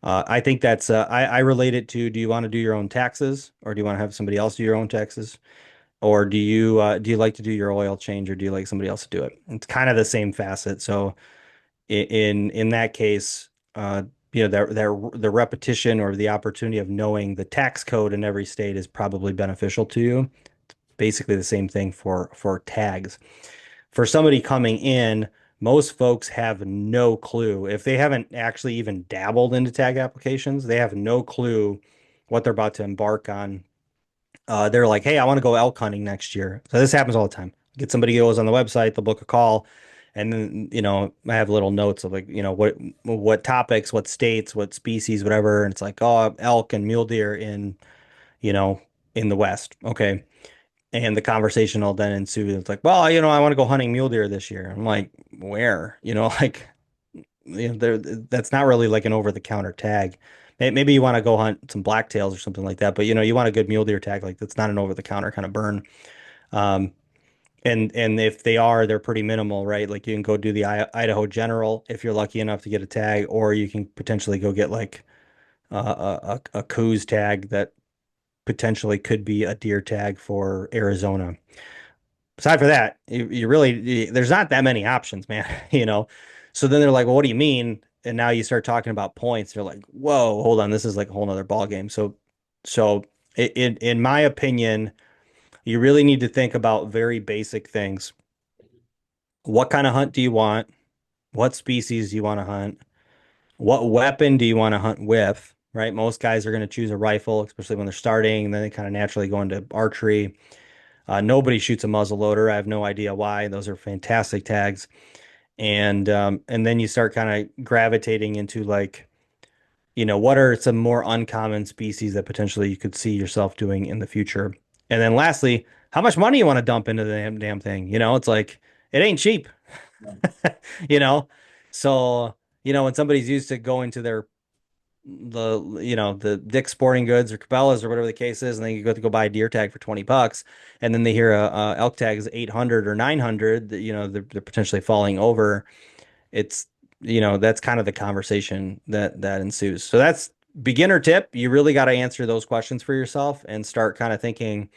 I think I relate it to, do you want to do your own taxes or do you want to have somebody else do your own taxes? Or do you like to do your oil change or do you like somebody else to do it? It's kind of the same facet. So in that case, the repetition or the opportunity of knowing the tax code in every state is probably beneficial to you. Basically, the same thing for tags. For somebody coming in, most folks have no clue. If they haven't actually even dabbled into tag applications, they have no clue what they're about to embark on. They're like, hey, I want to go elk hunting next year. So this happens all the time. Get somebody who goes on the website, they'll book a call, and then I have little notes of like what topics, what states, what species, whatever. And it's like, oh, elk and mule deer you know in the West. Okay. And the conversation will then ensue. It's like, well, I want to go hunting mule deer this year. I'm like, where? Like that's not really like an over-the-counter tag. Maybe you want to go hunt some blacktails or something like that, but you want a good mule deer tag. Like that's not an over-the-counter kind of burn. Um, and if they are, they're pretty minimal, right? Like you can go do the Idaho General if you're lucky enough to get a tag, or you can potentially go get like a Coos tag that potentially could be a deer tag for Arizona. Aside for that, there's not that many options, man. So then they're like, well, what do you mean? And now you start talking about points. They're like, whoa, hold on, this is like a whole nother ball game. So in my opinion, you really need to think about very basic things. What kind of hunt do you want? What species do you want to hunt? What weapon do you want to hunt with? Right? Most guys are going to choose a rifle, especially when they're starting, and then they kind of naturally go into archery. Nobody shoots a muzzle loader. I have no idea why. Those are fantastic tags. And then you start kind of gravitating into like, what are some more uncommon species that potentially you could see yourself doing in the future? And then lastly, how much money you want to dump into the damn thing? It's like it ain't cheap, you know. So, when somebody's used to going to the Dick's Sporting Goods or Cabela's or whatever the case is, and then you go buy a deer tag for $20, and then they hear a elk tag is 800 or 900, they're potentially falling over. It's that's kind of the conversation that ensues. So that's beginner tip. You really got to answer those questions for yourself and start kind of thinking,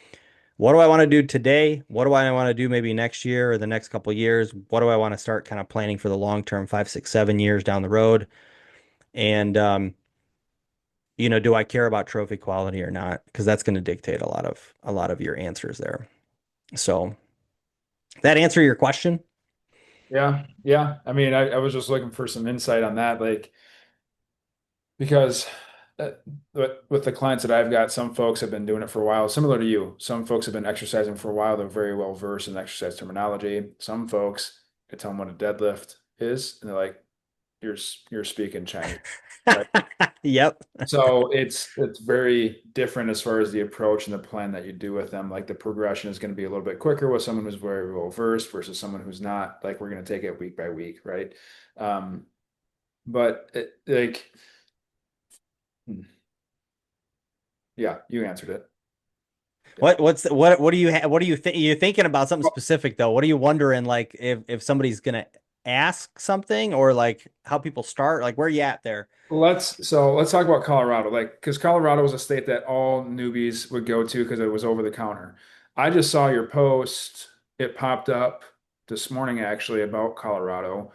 what do I want to do today? What do I want to do maybe next year or the next couple of years? What do I want to start kind of planning for the long term, 5, 6, 7 years down the road? And do I care about trophy quality or not? Because that's going to dictate a lot of your answers there. So that answer your question? Yeah, yeah. I mean, I was just looking for some insight on that, like because uh, with the clients that I've got, some folks have been doing it for a while, similar to you. Some folks have been exercising for a while. They're very well versed in exercise terminology. Some folks, I tell them what a deadlift is, and they're like, "You're speaking Chinese." Right? Yep. So it's very different as far as the approach and the plan that you do with them. Like the progression is going to be a little bit quicker with someone who's very well versed versus someone who's not. Like we're going to take it week by week, right? Um, but hmm, yeah, you answered it. Yeah. What do you think? You're thinking about something specific though. What are you wondering? Like if somebody's gonna ask something or like how people start, like where are you at there? Let's talk about Colorado, like because Colorado was a state that all newbies would go to because it was over the counter. I just saw your post. It popped up this morning actually about Colorado,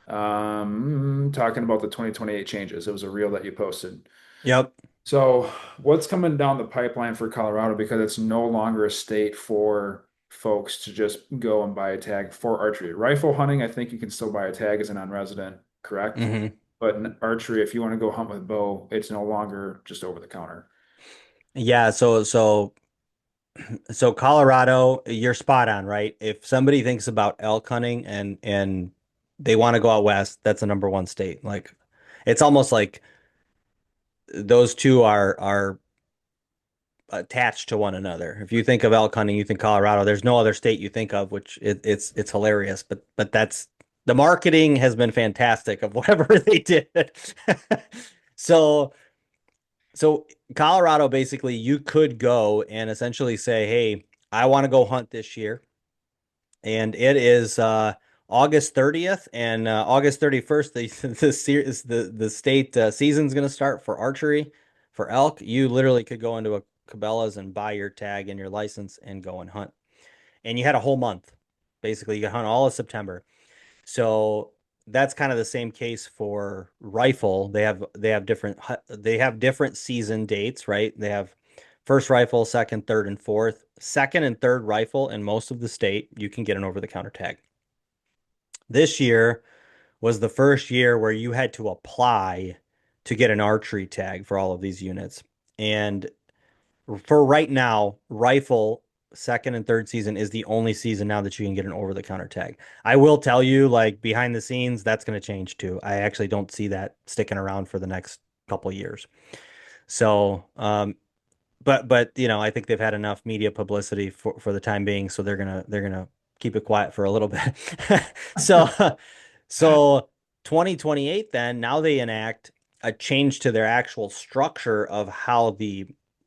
talking about the 2028 changes. It was a reel that you posted. Yep. So what's coming down the pipeline for Colorado because it's no longer a state for folks to just go and buy a tag for archery. Rifle hunting, I think you can still buy a tag as a non-resident, correct? hmm But in archery, if you want to go hunt with bow, it's no longer just over the counter. Yeah, so Colorado, you're spot on, right? If somebody thinks about elk hunting and they want to go out west, that's the number one state. Like it's almost like those two are attached to one another. If you think of elk hunting, you think Colorado. There's no other state you think of, which it's hilarious. But that's the marketing has been fantastic of whatever they did. So so Colorado, basically, you could go and essentially say, "Hey, I want to go hunt this year," and it is August 30th and August 31st. The state season's going to start for archery for elk. You literally could go into a Cabela's and buy your tag and your license and go and hunt. And you had a whole month. Basically, you could hunt all of September. So that's kind of the same case for rifle. They have different season dates, right? They have first rifle, second, third, and fourth. Second and third rifle in most of the state, you can get an over-the-counter tag. This year was the first year where you had to apply to get an archery tag for all of these units. And for right now, rifle second and third season is the only season now that you can get an over-the-counter tag. I will tell you, like behind the scenes, that's going to change too. I actually don't see that sticking around for the next couple of years. So, but I think they've had enough media publicity for the time being, so they're gonna keep it quiet for a little bit. So, so 2028, then now they enact a change to their actual structure of how the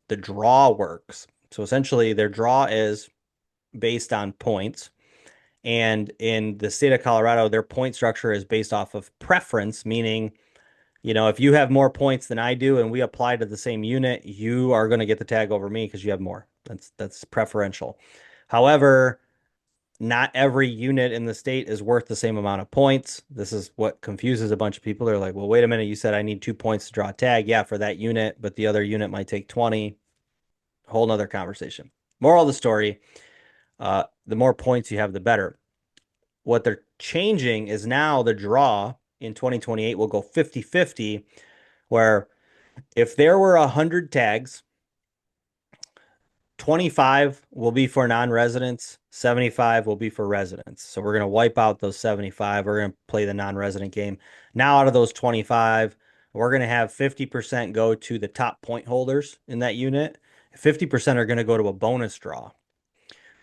draw works. So essentially, their draw is based on points. And in the state of Colorado, their point structure is based off of preference, meaning, if you have more points than I do and we apply to the same unit, you are going to get the tag over me because you have more. That's preferential. However, not every unit in the state is worth the same amount of points. This is what confuses a bunch of people. They're like, well, wait a minute, you said I need 2 points to draw a tag. Yeah, for that unit, but the other unit might take 20. Whole nother conversation. Moral of the story, the more points you have, the better. What they're changing is now the draw in 2028 will go 50-50, where if there were 100 tags, 25 will be for non-residents, 75 will be for residents. So we're going to wipe out those 75. We're going to play the non-resident game. Now, out of those 25, we're going to have 50% go to the top point holders in that unit. 50% are going to go to a bonus draw.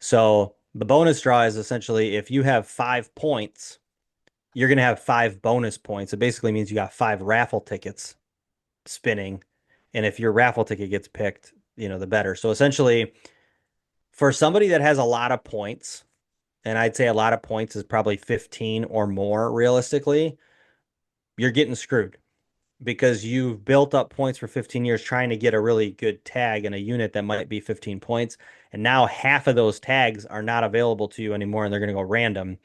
So the bonus draw is essentially if you have 5 points, you're going to have 5 bonus points. It basically means you got 5 raffle tickets spinning. And if your raffle ticket gets picked, the better. So essentially, for somebody that has a lot of points, and I'd say a lot of points is probably 15 or more realistically, you're getting screwed because you've built up points for 15 years trying to get a really good tag in a unit that might be 15 points. And now half of those tags are not available to you anymore and they're going to go random.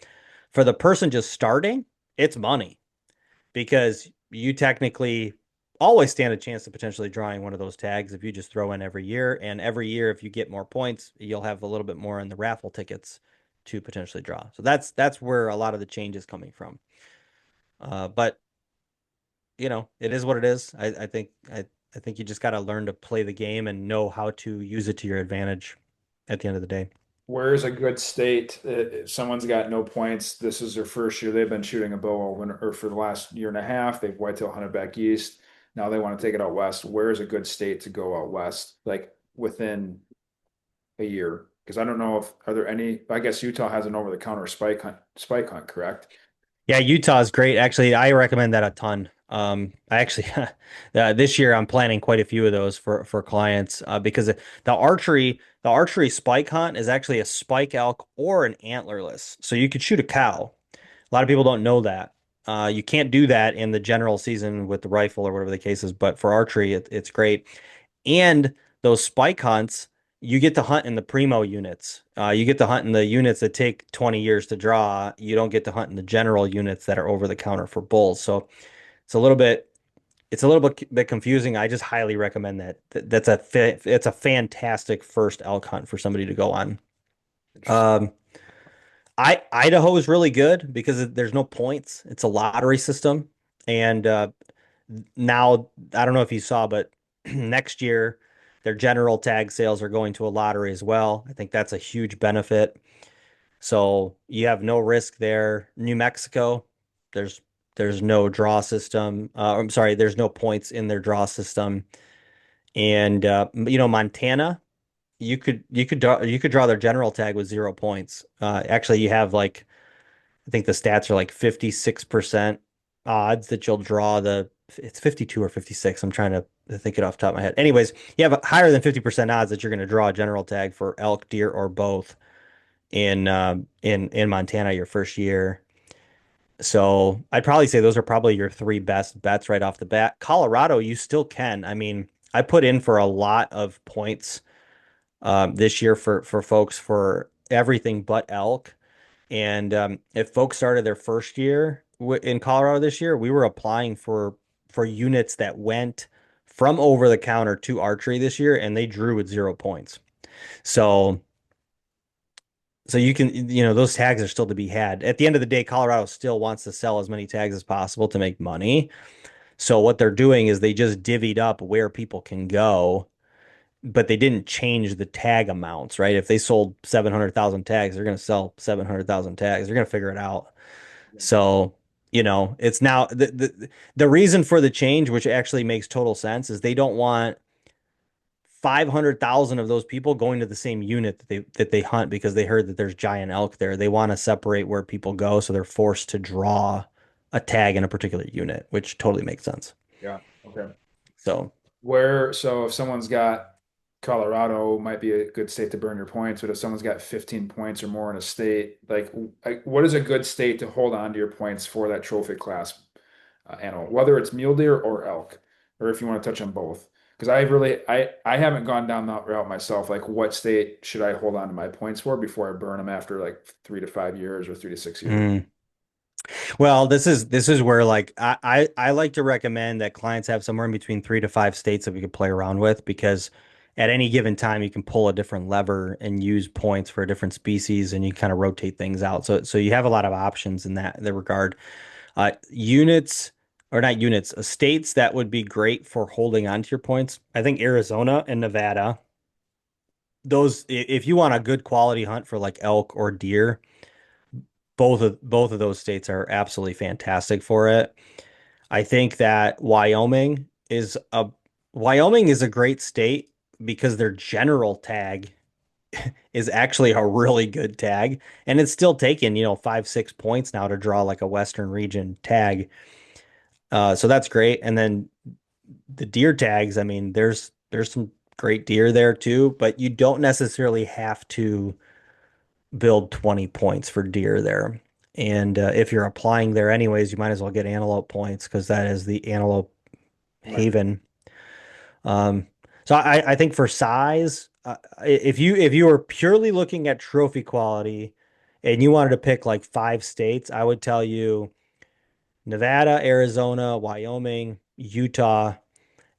For the person just starting, it's money because you technically always stand a chance of potentially drawing one of those tags if you just throw in every year. And every year, if you get more points, you'll have a little bit more in the raffle tickets to potentially draw. So that's where a lot of the change is coming from. But it is what it is. I think you just got to learn to play the game and know how to use it to your advantage at the end of the day. Where's a good state? If someone's got no points, this is their first year. They've been shooting a bow all winter, or for the last year and a half. They've whitetail hunted back east. Now they want to take it out west. Where's a good state to go out west, like within a year? Because I don't know if are there any. I guess Utah has an over-the-counter spike hunt, correct? Yeah, Utah is great. Actually, I recommend that a ton. I actually this year I'm planning quite a few of those for clients because the archery spike hunt is actually a spike elk or an antlerless. So you could shoot a cow. A lot of people don't know that. You can't do that in the general season with the rifle or whatever the case is, but for archery, it's great. And those spike hunts, you get to hunt in the primo units. You get to hunt in the units that take 20 years to draw. You don't get to hunt in the general units that are over the counter for bulls. So it's a little bit bit confusing. I just highly recommend that. It's a fantastic first elk hunt for somebody to go on. Interesting. Um, Idaho is really good because there's no points. It's a lottery system. And now I don't know if you saw, but next year their general tag sales are going to a lottery as well. I think that's a huge benefit. So you have no risk there. New Mexico, there's there's no draw system. I'm sorry, there's no points in their draw system. And Montana, you could draw their general tag with 0 points. Actually, you have like I think the stats are like 56% odds that you'll draw the it's 52 or 56. I'm trying to think it off the top of my head. Anyways, you have a higher than 50% odds that you're going to draw a general tag for elk, deer, or both in Montana your first year. So I'd probably say those are probably your three best bets right off the bat. Colorado, you still can. I mean, I put in for a lot of points this year for folks for everything but elk. And if folks started their first year in Colorado this year, we were applying for units that went from over the counter to archery this year, and they drew with 0 points. So you can, those tags are still to be had. At the end of the day, Colorado still wants to sell as many tags as possible to make money. So what they're doing is they just divvied up where people can go, but they didn't change the tag amounts, right? If they sold 700,000 tags, they're going to sell 700,000 tags. They're going to figure it out. So, it's now the reason for the change, which actually makes total sense, is they don't want 500,000 of those people going to the same unit that they hunt because they heard that there's giant elk there. They want to separate where people go, so they're forced to draw a tag in a particular unit, which totally makes sense. Yeah. Okay. So, So if someone's got Colorado might be a good state to burn your points, but if someone's got 15 points or more in a state, what is a good state to hold on to your points for that trophy class animal, whether it's mule deer or elk, or if you want to touch on both? Because I haven't gone down that route myself. Like, what state should I hold on to my points for before I burn them after like 3 to 5 years or 3 to 6 years? mm. Well, this is where like I like to recommend that clients have somewhere in between 3 to 5 states that we could play around with because at any given time you can pull a different lever and use points for a different species and you kind of rotate things out. So you have a lot of options in that regard. Units or not units, states that would be great for holding on to your points. I think Arizona and Nevada. If you want a good quality hunt for like elk or deer, both of those states are absolutely fantastic for it. I think that Wyoming is a great state because their general tag is actually a really good tag, and it's still taking, 5, 6 points now to draw like a Western region tag. So that's great. And then the deer tags, I mean, there's some great deer there too, but you don't necessarily have to build 20 points for deer there. And if you're applying there anyways, you might as well get antelope points because that is the antelope Right. haven. So I think for size, if you were purely looking at trophy quality and you wanted to pick like 5 states, I would tell you Nevada, Arizona, Wyoming, Utah,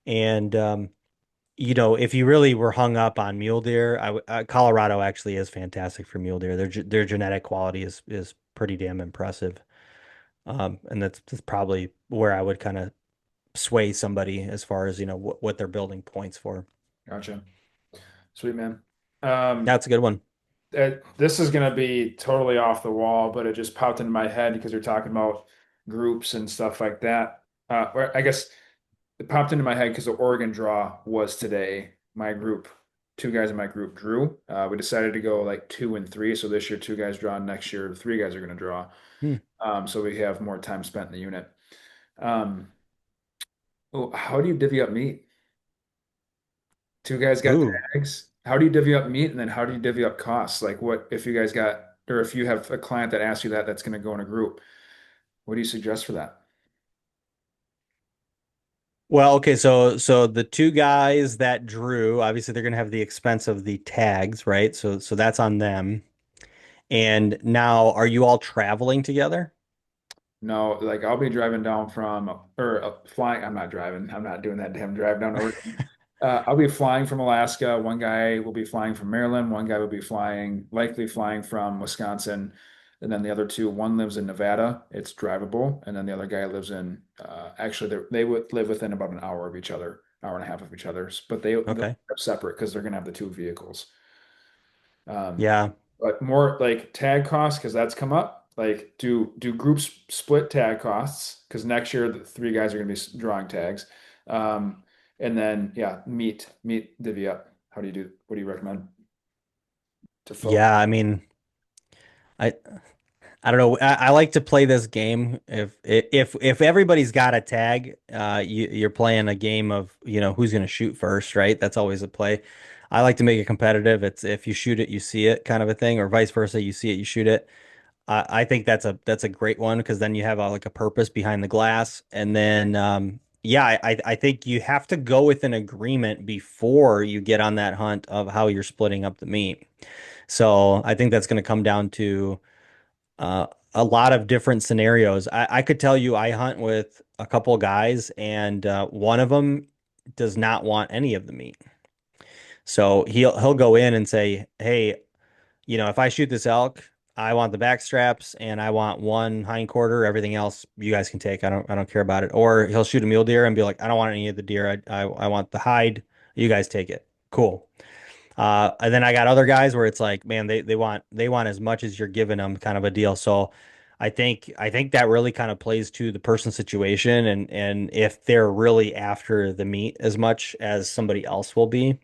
and if you really were hung up on mule deer, Colorado actually is fantastic for mule deer. Their genetic quality is pretty damn impressive. And that's probably where I would kind of sway somebody as far as what they're building points for. Gotcha. Sweet man. Um, That's a good one. this is going to be totally off the wall, but it just popped into my head because you're talking about groups and stuff like that. Or I guess it popped into my head because the Oregon draw was today. My group, two guys in my group drew. We decided to go like 2 and 3. So this year, two guys draw. Next year, three guys are going to draw. Hmm. So we have more time spent in the unit. Um, oh, how do you divvy up meat? Two guys got Ooh. tags. How do you divvy up meat, and then how do you divvy up costs? Like, what if you guys got, or if you have a client that asks you that, that's going to go in a group? What do you suggest for that? Well, okay, so the two guys that drew, obviously they're gonna have the expense of the tags, right? So that's on them. And now, are you all traveling together? No, like I'll be driving down from or flying. I'm not driving. I'm not doing that damn drive down to Oregon. I'll be flying from Alaska. One guy will be flying from Maryland. One guy will be likely flying from Wisconsin. and then the other two, one lives in Nevada, it's drivable, and then the other guy lives in actually they would live within about an hour of each other, hour and a half of each other, but they'll Okay. live separate because they're gonna have the two vehicles. Um, Yeah. but more like tag costs because that's come up. Like, do groups split tag costs? Because next year the three guys are going to be drawing tags, and then yeah, meet divvy up. How do you do? What do you recommend to folks? Yeah, I mean, I I don't know. I like to play this game. If everybody's got a tag, you're playing a game of, who's going to shoot first, right? That's always a play. I like to make it competitive. It's if you shoot it, you see it kind of a thing, or vice versa. You see it, you shoot it. I think that's a great one because then you have like a purpose behind the glass, and then yeah, I think you have to go with an agreement before you get on that hunt of how you're splitting up the meat. So I think that's going to come down to uh, a lot of different scenarios. I could tell you I hunt with a couple guys, and one of them does not want any of the meat. So he'll go in and say, "Hey, if I shoot this elk, I want the back straps and I want one hind quarter. Everything else you guys can take. I don't care about it." Or he'll shoot a mule deer and be like, "I don't want any of the deer. I want the hide. You guys take it." Cool. And then I got other guys where it's like, man, they want as much as you're giving them, kind of a deal. So I think that really kind of plays to the person's situation and if they're really after the meat as much as somebody else will be.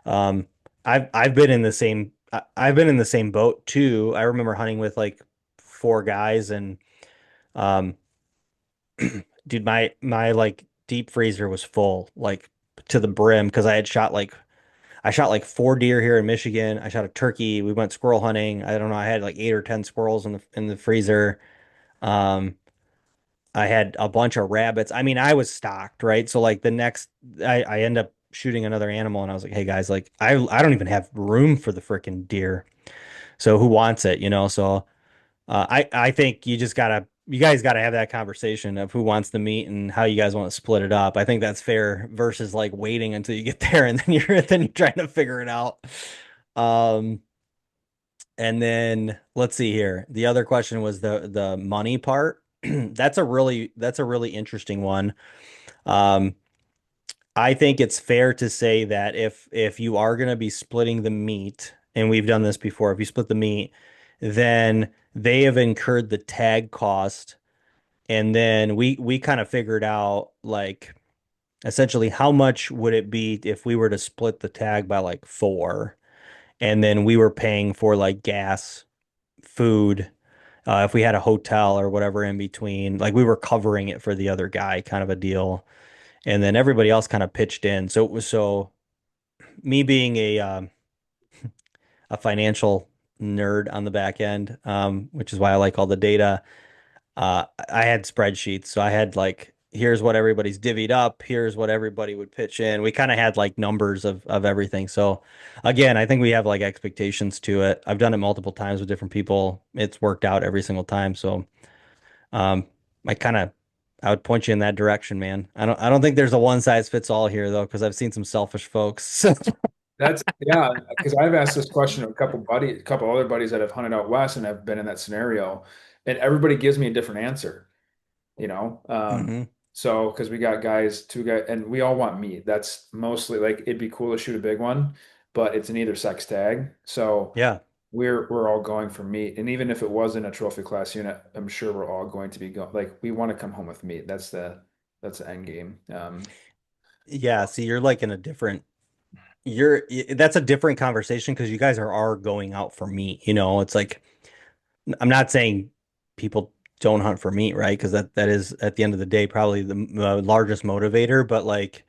Um, I've been in the same I've been in the same boat too. I remember hunting with like four guys and um, dude, my like deep freezer was full like to the brim because I shot like four deer here in Michigan. I shot a turkey. We went squirrel hunting. I don't know. I had like 8 or 10 squirrels in the freezer. Um, I had a bunch of rabbits. I mean, I was stocked, right? So like the next, I end up shooting another animal, and I was like, hey guys, like I don't even have room for the freaking deer. So who wants it? So I think you guys gotta have that conversation of who wants the meat and how you guys want to split it up. I think that's fair versus like waiting until you get there and then you're trying to figure it out. Um, and then let's see here. The other question was the money part. That's a really interesting one. Um, I think it's fair to say that if you are going to be splitting the meat, and we've done this before, if you split the meat, then they have incurred the tag cost, and then we kind of figured out like essentially how much would it be if we were to split the tag by like four, and then we were paying for like gas, food, if we had a hotel or whatever in between, like we were covering it for the other guy, kind of a deal. And then everybody else kind of pitched in. So it was so me being a financial nerd on the back end, which is why I like all the data. I had spreadsheets, so I had like here's what everybody's divvied up, here's what everybody would pitch in. We kind of had like numbers of everything. So again, I think we have like expectations to it. I've done it multiple times with different people. It's worked out every single time. So um, I kind of I would point you in that direction, man. I don't think there's a one size fits all here though, because I've seen some selfish folks. That's yeah, because I've asked this question of a couple other buddies that have hunted out west and have been in that scenario, and everybody gives me a different answer. you know. hmm So because we got two guys, and we all want meat. That's mostly like it'd be cool to shoot a big one, but it's an either sex tag. So Yeah. we're all going for meat, and even if it wasn't a trophy class unit, I'm sure we're all going to be going like we want to come home with meat. That's the end game. Yeah, see, you're like in a different that's a different conversation because you guys are going out for meat. It's like I'm not saying people don't hunt for meat, right? Because that is at the end of the day probably the largest motivator. But like,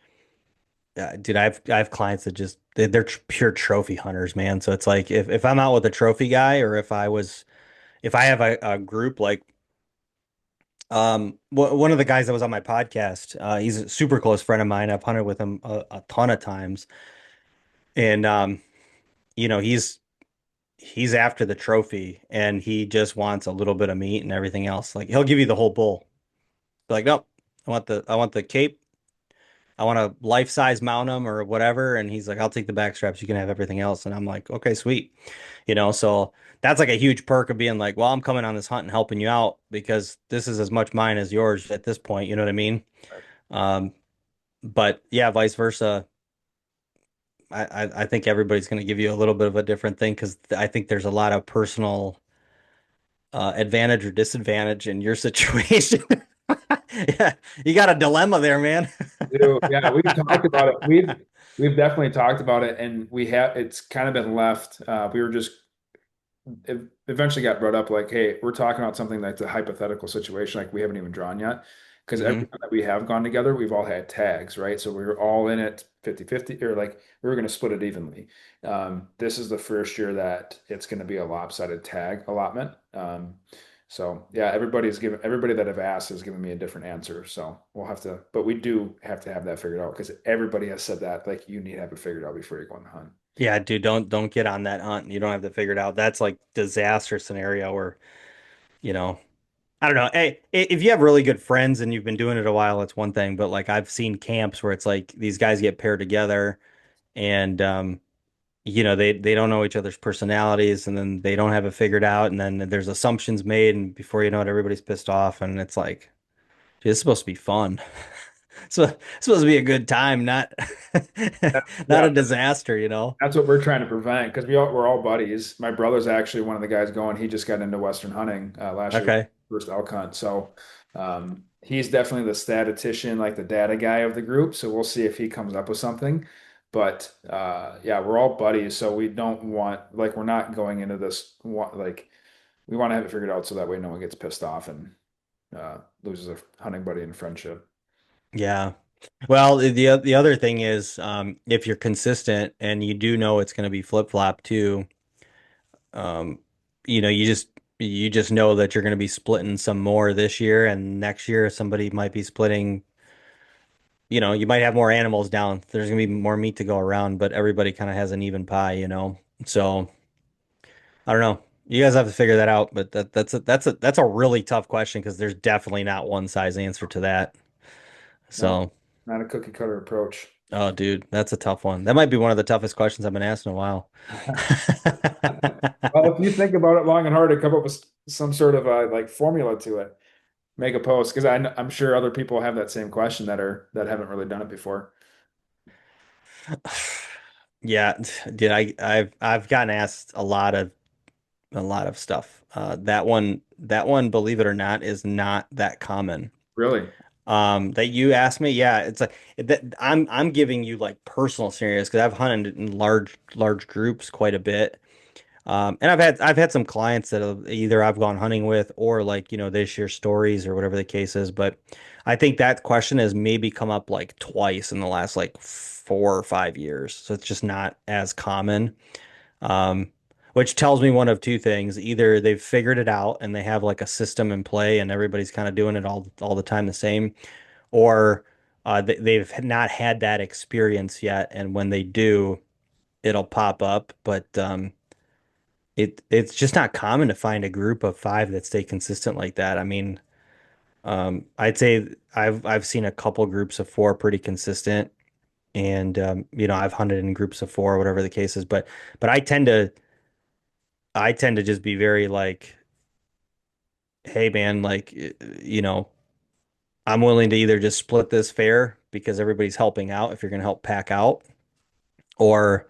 dude, I have clients that just they're pure trophy hunters, man. So it's like if I'm out with a trophy guy, or if I have a group like one of the guys that was on my podcast, he's a super close friend of mine. I've hunted with him a ton of times, and he's after the trophy, and he just wants a little bit of meat and everything else. Like he'll give you the whole bull. Like, nope, I want the cape. I want to life size mount them or whatever. And he's like, I'll take the back straps. You can have everything else. And I'm like, okay, sweet. So that's like a huge perk of being like, well, I'm coming on this hunt and helping you out because this is as much mine as yours at this point. You know what I mean? Um, but yeah, vice versa. I think everybody's going to give you a little bit of a different thing because I think there's a lot of personal advantage or disadvantage in your situation. Yeah, you got a dilemma there, man. Yeah, we've talked about it. We've definitely talked about it, and we have. It's kind of been left. We were just it eventually got brought up like, hey, we're talking about something that's a hypothetical situation, like we haven't even drawn yet. Because every Hmm. time that we have gone together, we've all had tags, right? So we were all in it 50-50, or like we were going to split it evenly. This is the first year that it's going to be a lopsided tag allotment. So yeah, everybody that have asked has given me a different answer. So we'll have to, but we do have to have that figured out because everybody has said that like you need to have it figured out before you go on the hunt. Yeah, dude, don't get on that hunt. You don't have to figure it out. That's like disaster scenario where, you know, I don't know. Hey, if you have really good friends and you've been doing it a while, it's one thing. But like I've seen camps where it's like these guys get paired together and they don't know each other's personalities and then they don't have it figured out and then there's assumptions made and before you know it, everybody's pissed off and it's like, dude, it's supposed to be fun. So it's supposed to be a good time, not not Yeah, a disaster. that's what we're trying to prevent because we're all buddies. My brother's actually one of the guys going. He just got into Western hunting last year, Okay. first elk hunt. So he's definitely the statistician, like the data guy of the group. So we'll see if he comes up with something. But yeah, we're all buddies, so we don't want like we're not going into this like we want to have it figured out so that way no one gets pissed off and loses a hunting buddy in friendship. Yeah. Well, the other thing is, if you're consistent and you do know it's going to be flip-flop too, um, you just know that you're going to be splitting some more this year and next year somebody might be splitting, you might have more animals down. There's going to be more meat to go around, but everybody kind of has an even pie. So I don't know. You guys have to figure that out, but that's a really tough question because there's definitely not one size answer to that. No, So. not a cookie cutter approach. Oh, dude, that's a tough one. That might be one of the toughest questions I've been asked in a while. Well, if you think about it long and hard to come up with some sort of like formula to it, make a post because I'm sure other people have that same question that haven't really done it before. Yeah, dude, I've gotten asked a lot of stuff. That one, believe it or not, is not that common. Really? That you asked me, yeah, it's like that I'm giving you like personal scenarios because I've hunted in large groups quite a bit. And I've had some clients that either I've gone hunting with or like, they share stories or whatever the case is. But I think that question has maybe come up like twice in the last like 4 or 5 years. So it's just not as common. Um, which tells me one of two things. Either they've figured it out and they have like a system in play and everybody's kind of doing it all the time the same, or they've not had that experience yet. And when they do, it'll pop up. But it's just not common to find a group of five that stay consistent like that. I mean, I'd say I've seen a couple groups of four pretty consistent, and I've hunted in groups of four, whatever the case is. But I tend to just be very like, hey man, like I'm willing to either just split this fair because everybody's helping out if you're going to help pack out, or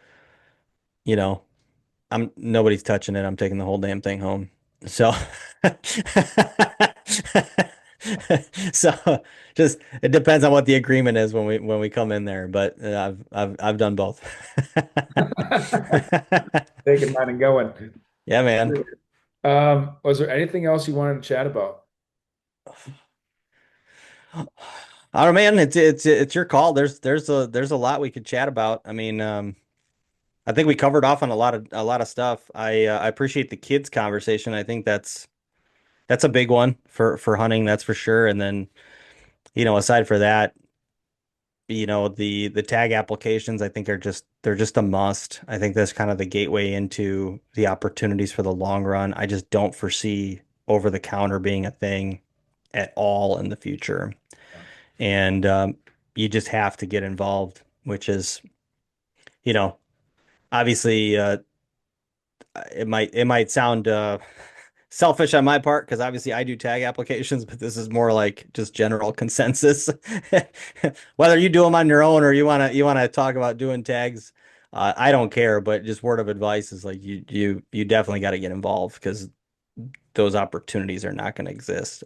you know I'm nobody's touching it. I'm taking the whole damn thing home. So, so just it depends on what the agreement is when we come in there. But I've done both. Taking mine and going. Yeah, man. Was there anything else you wanted to chat about? I don't know, man. It's your call. There's a lot we could chat about. I mean, I think we covered off on a lot of stuff. I appreciate the kids conversation. I think that's a big one for hunting, that's for sure. And then, aside for that, the tag applications I think they're just a must. I think that's kind of the gateway into the opportunities for the long run. I just don't foresee over the counter being a thing at all in the future. And you just have to get involved, which is, you know, obviously it might sound selfish on my part because obviously I do tag applications, but this is more like just general consensus. Whether you do them on your own or you wanna talk about doing tags, I don't care. But just word of advice is like you definitely got to get involved because those opportunities are not going to exist.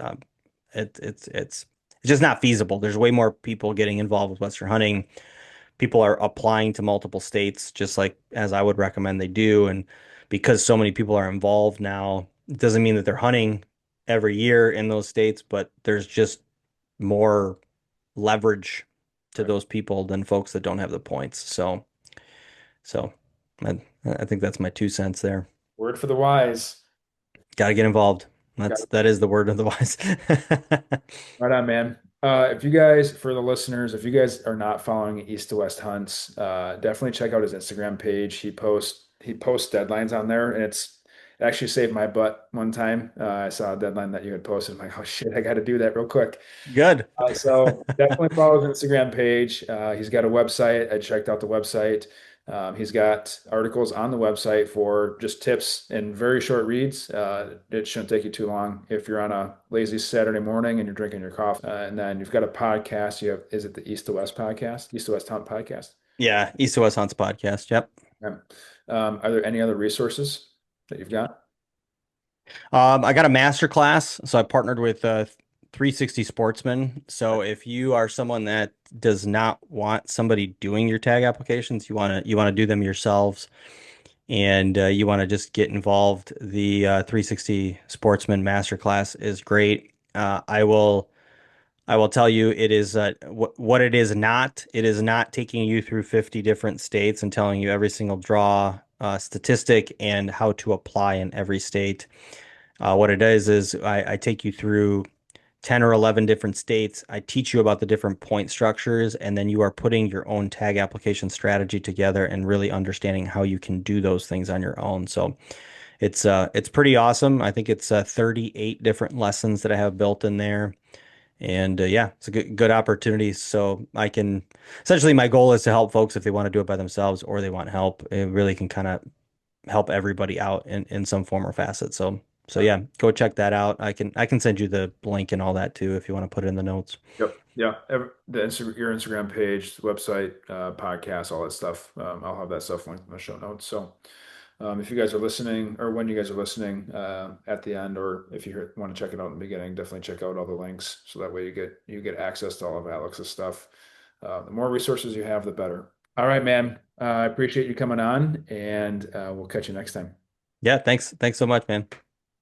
It's just not feasible. There's way more people getting involved with Western hunting. People are applying to multiple states, just like as I would recommend they do. And because so many people are involved now, it doesn't mean that they're hunting every year in those states, but there's just more leverage to Right. those people than folks that don't have the points. So I think that's my 2 cents there. Word for the wise. Got to get involved. Got That is the word of the wise. Right on, man. If you guys, for the listeners, if you guys are not following East to West Hunts, definitely check out his Instagram page. He posts deadlines on there, and it actually saved my butt one time. I saw a deadline that you had posted. I'm like, oh shit, I got to do that real quick. Good. So definitely follow his Instagram page. He's got a website. I checked out the website. He's got articles on the website for just tips and very short reads. It shouldn't take you too long if you're on a lazy Saturday morning and you're drinking your coffee. And then you've got a podcast. Is it the East to West podcast? East to West Hunt podcast? Yeah, East to West Hunts podcast. Yep. Yeah. Are there any other resources that you've got? I got a master class, so I partnered with 360 Sportsman. So if you are someone that does not want somebody doing your tag applications, you want to do them yourselves, and you want to just get involved, the 360 Sportsman master class is great. I will tell you it is what it is not. It is not taking you through 50 different states and telling you every single draw statistic and how to apply in every state. What it is I take you through 10 or 11 different states. I teach you about the different point structures, and then you are putting your own tag application strategy together and really understanding how you can do those things on your own. So it's pretty awesome. I think it's 38 different lessons that I have built in there. And yeah, it's a good opportunity. So I can essentially my goal is to help folks if they want to do it by themselves or they want help. It really can kind of help everybody out in some form or facet. So yeah, go check that out. I can send you the link and all that too if you want to put it in the notes. Yep. Yeah. Your Instagram page, website, podcast, all that stuff. I'll have that stuff linked in the show notes. So if you guys are listening, or when you guys are listening at the end, or if you want to check it out in the beginning, definitely check out all the links. So that way you get access to all of Alex's stuff. The more resources you have, the better. All right, man. I appreciate you coming on, and we'll catch you next time. Yeah, thanks. Thanks so much, man.